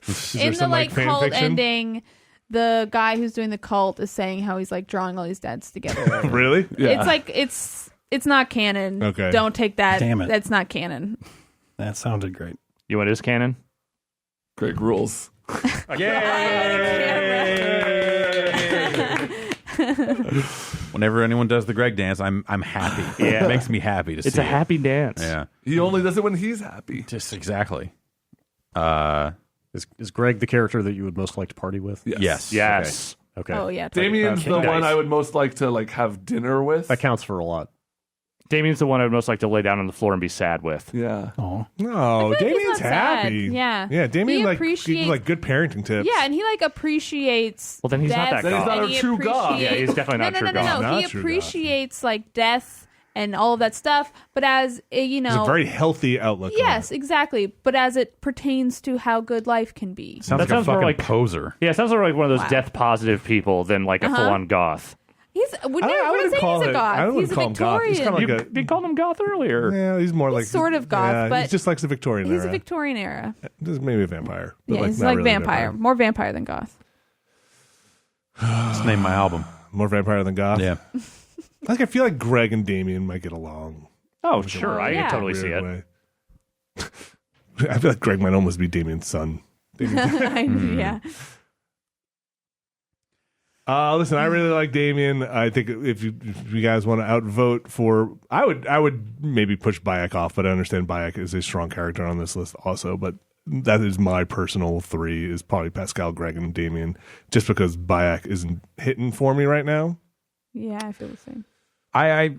B: Is there
G: In the
B: some,
G: like
B: fan
G: cult
B: fiction?
G: ending, the guy who's doing the cult is saying how he's like drawing all these dads together.
B: Really?
E: Yeah.
G: It's like it's not canon.
B: Okay.
G: Don't take that.
D: Damn it.
G: That's not canon.
D: That sounded great.
C: You want his canon?
E: Greg rules.
H: Whenever anyone does the Greg dance, I'm happy.
C: Yeah.
H: It makes me happy to see.
C: It's a
H: it.
C: happy dance.
H: Yeah,
E: He only does it when he's happy.
H: just exactly.
A: Is Greg the character that you would most like to party with?
E: Yes.
C: Yes.
A: Okay.
G: Oh yeah.
E: Damien's
C: King
E: the one
C: Dice.
E: I would most like to like have dinner with.
A: That counts for a lot.
C: Damien's the one I'd most like to lay down on the floor and be sad with.
E: Yeah.
D: Oh,
B: No,
G: like he's
B: Damien's
G: not sad.
B: happy.
G: Yeah.
B: Yeah, Damien
G: He
B: like
G: appreciates-
B: gives, like good parenting tips.
G: Yeah, and he like appreciates.
C: Well, then he's not
G: death,
C: that
E: Then he's
C: goth.
E: not
G: and
E: a
G: he
E: true goth.
G: appreciates-
C: Yeah, he's definitely not a true
G: no.
C: goth.
B: Not
G: He
B: a true goth.
G: appreciates like death and all of that stuff, but as you
B: It's
G: know,
B: a very healthy outlook. on
G: yes,
B: it.
G: exactly. But as it pertains to how good life can be.
H: Sounds
C: That
H: like
C: sounds
H: a
C: more
H: fucking
C: like-
H: poser.
C: Yeah, it sounds like one of those
G: Wow.
C: death-positive people than like a full-on goth.
G: He's would
B: I
G: never
B: wouldn't
G: say
B: call
G: he's a
B: it-
G: goth.
B: I wouldn't
G: He's a
B: call him goth. He's
G: Victorian.
B: kinda like
C: You called him goth earlier.
B: Yeah, he's more like
G: sort of goth,
B: yeah,
G: but
B: he just likes the Victorian
G: He's
B: era.
G: a Victorian era.
B: Just maybe a vampire. But
G: Yeah, he's
B: not
G: like
B: really a
G: vampire. More vampire than goth.
H: Just name my album.
B: More vampire than goth.
H: Yeah.
B: Like I feel like Greg and Damien might get along.
C: Oh, sure. I
G: yeah.
C: can totally see
B: Weird
C: it.
B: way. I feel like Greg might almost be Damien's son.
G: Yeah.
B: Listen, I really like Damien. I think if you guys want to outvote for, I would maybe push Bayek off, but I understand Bayek is a strong character on this list also. But that is my personal three: is probably Pascal, Greg, and Damien, just because Bayek isn't hitting for me right now.
G: Yeah, I feel the same.
H: I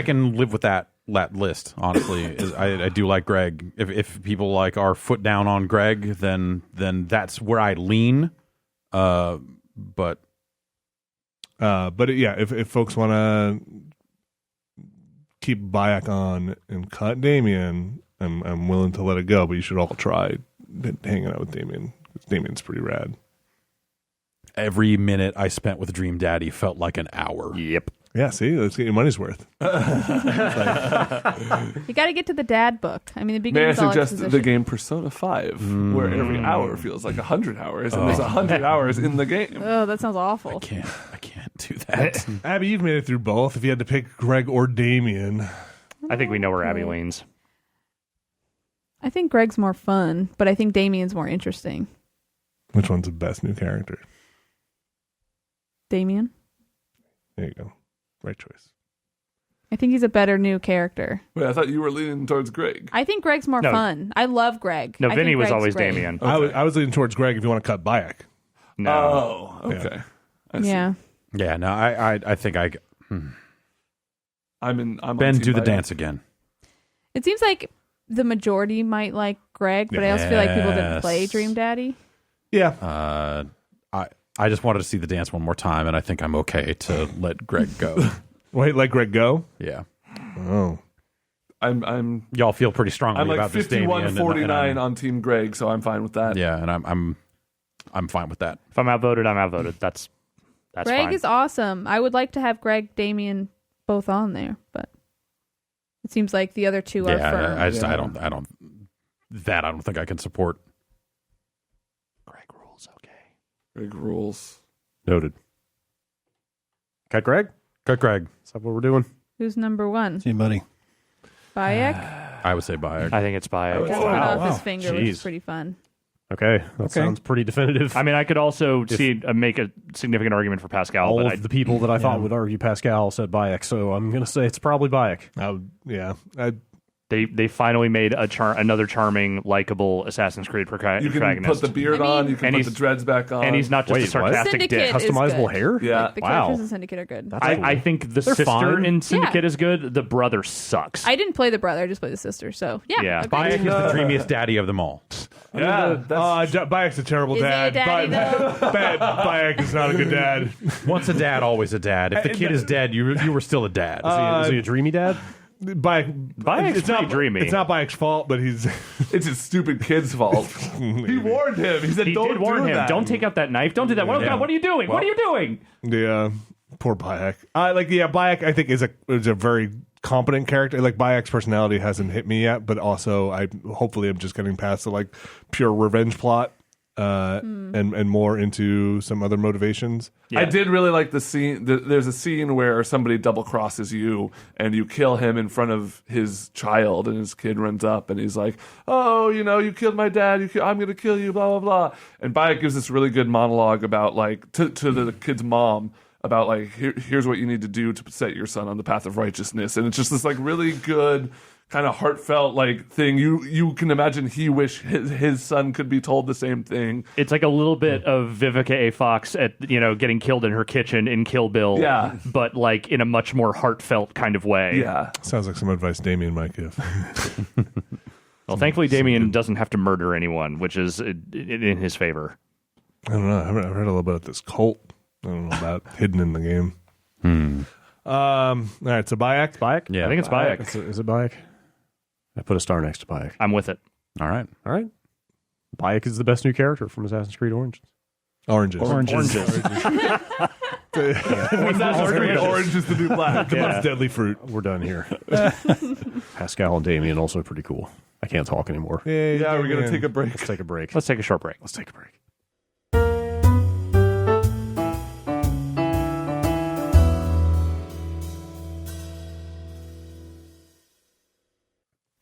H: can live with that list, honestly. I do like Greg. If people like are foot down on Greg, then that's where I lean. But
B: yeah, if folks want to keep Bayek on and cut Damien, I'm willing to let it go. But you should all try hanging out with Damien. Damien's pretty rad.
H: every minute I spent with Dream Daddy felt like an hour.
C: Yep.
B: Yeah, see, let's get your money's worth.
G: You got to get to the dad book. I mean, the
E: May I
G: beginning.
E: suggest the game Persona 5, where every hour feels like 100 hours, and there's 100 hours in the game.
G: Oh, that sounds awful.
H: I can't do that.
B: Abby, you've made it through both. If you had to pick Greg or Damien,
C: I think we know where Abby leans.
G: I think Greg's more fun, but I think Damien's more interesting.
B: which one's the best new character?
G: Damien?
B: There you go. Right choice.
G: I think he's a better new character.
E: Wait, I thought you were leaning towards Greg.
G: I think Greg's more
C: No.
G: fun. I love Greg.
C: No,
G: I
C: Vinny
G: think
C: was
G: Greg's
C: always
G: great.
C: Damien.
B: I was leaning towards Greg if you want to cut Bayek.
C: No.
E: Oh, okay. I see.
G: Yeah.
H: Yeah, no, I think I.
E: I'm
H: Ben,
E: on
H: do the
E: Bayek.
H: dance again.
G: It seems like the majority might like Greg, but I also feel like people didn't play Dream Daddy.
B: Yeah.
H: I just wanted to see the dance one more time, and I think I'm okay to let Greg go.
B: Wait, let Greg go?
H: Yeah.
B: Oh.
E: I'm
H: Y'all feel pretty strongly
E: like
H: about this, Damien.
E: 51-49 on Team Greg, so I'm fine with that.
H: Yeah, and I'm fine with that.
C: If I'm outvoted, I'm outvoted. That's
G: Greg
C: fine.
G: is awesome. I would like to have Greg, Damien both on there, but it seems like the other two are firm.
H: I don't think I can support.
C: Greg rules. Okay.
E: Greg rules.
A: Noted. Cut Greg?
H: Cut Greg.
A: Is that what we're doing?
G: Who's number one?
D: See, buddy.
G: Bayek?
H: I would say Bayek.
C: I think it's Bayek.
G: Cut off his finger, which is
A: Jeez.
G: pretty fun.
A: Okay. That sounds pretty definitive.
C: I mean, I could also make a significant argument for Pascal,
A: all
C: but
A: of the people that I thought would argue Pascal said Bayek, so I'm going to say it's probably Bayek.
C: they finally made another charming, likable Assassin's Creed
E: You
C: protagonist.
E: can put the beard on. You can
C: and
E: put the dreads back on.
C: and he's not just
A: Wait,
C: a sarcastic
G: Syndicate
C: dick.
G: is
A: Customizable
G: good.
A: hair?
E: Yeah.
G: Like, the
A: Wow.
G: characters in Syndicate are good.
C: I think the sister
A: fine.
C: in Syndicate is good. The brother sucks.
G: I didn't play the brother, I just played the sister, so
C: Yeah.
G: agreed.
H: Bayek is the dreamiest daddy of them all.
E: Yeah,
B: Bayek's a terrible
G: Is he a
B: dad.
G: daddy,
B: Bayek is not a good dad.
H: Once a dad, always a dad. If the kid is dead, you were still a dad.
A: Is he a dreamy dad?
C: Bayek's
B: it's not
C: pretty dreamy.
B: It's not Bayek's fault, but he's
E: it's his stupid kid's fault. He warned him. He said,
C: He
E: "Don't
C: did warn
E: do
C: him.
E: that."
C: Don't take out that knife. Don't do that. Oh, God, what are you doing? What are you doing?
B: the poor Bayek. Bayek I think is a very competent character. Like Bayek's personality hasn't hit me yet, but also hopefully I'm just getting past the pure revenge plot and more into some other motivations.
C: Yeah.
E: I did really like the scene. There's a scene where somebody double crosses you and you kill him in front of his child, and his kid runs up and he's like, "Oh, you killed my dad. I'm going to kill you." Blah blah blah. And Bayek gives this really good monologue about to the kid's mom about here's what you need to do to set your son on the path of righteousness, and it's just this really good kind of heartfelt thing. You can imagine he wished his son could be told the same thing.
C: It's like a little bit of Vivica A. Fox at getting killed in her kitchen in Kill Bill.
E: Yeah.
C: But in a much more heartfelt kind of way.
E: Yeah.
B: Sounds like some advice Damien might give.
C: Well, thankfully Damien doesn't have to murder anyone, which is in his favor.
B: I don't know. I've heard a little bit of this cult. I don't know about hidden in the game. All right, so Bayek.
A: Bayek?
H: Yeah.
C: I think it's Bayek.
A: Is it Bayek? I put a star next to Bayek.
C: I'm with it.
H: All right.
A: All right. Bayek is the best new character from Assassin's Creed Origins.
B: Oranges.
E: Assassin's Creed Orange is the new black.
B: The most deadly fruit.
A: We're done here. Pascal and Damien also pretty cool. I can't talk anymore.
E: Yeah, we're gonna take a break.
A: Let's take a break.
C: Let's take a short break.
A: Let's take a break.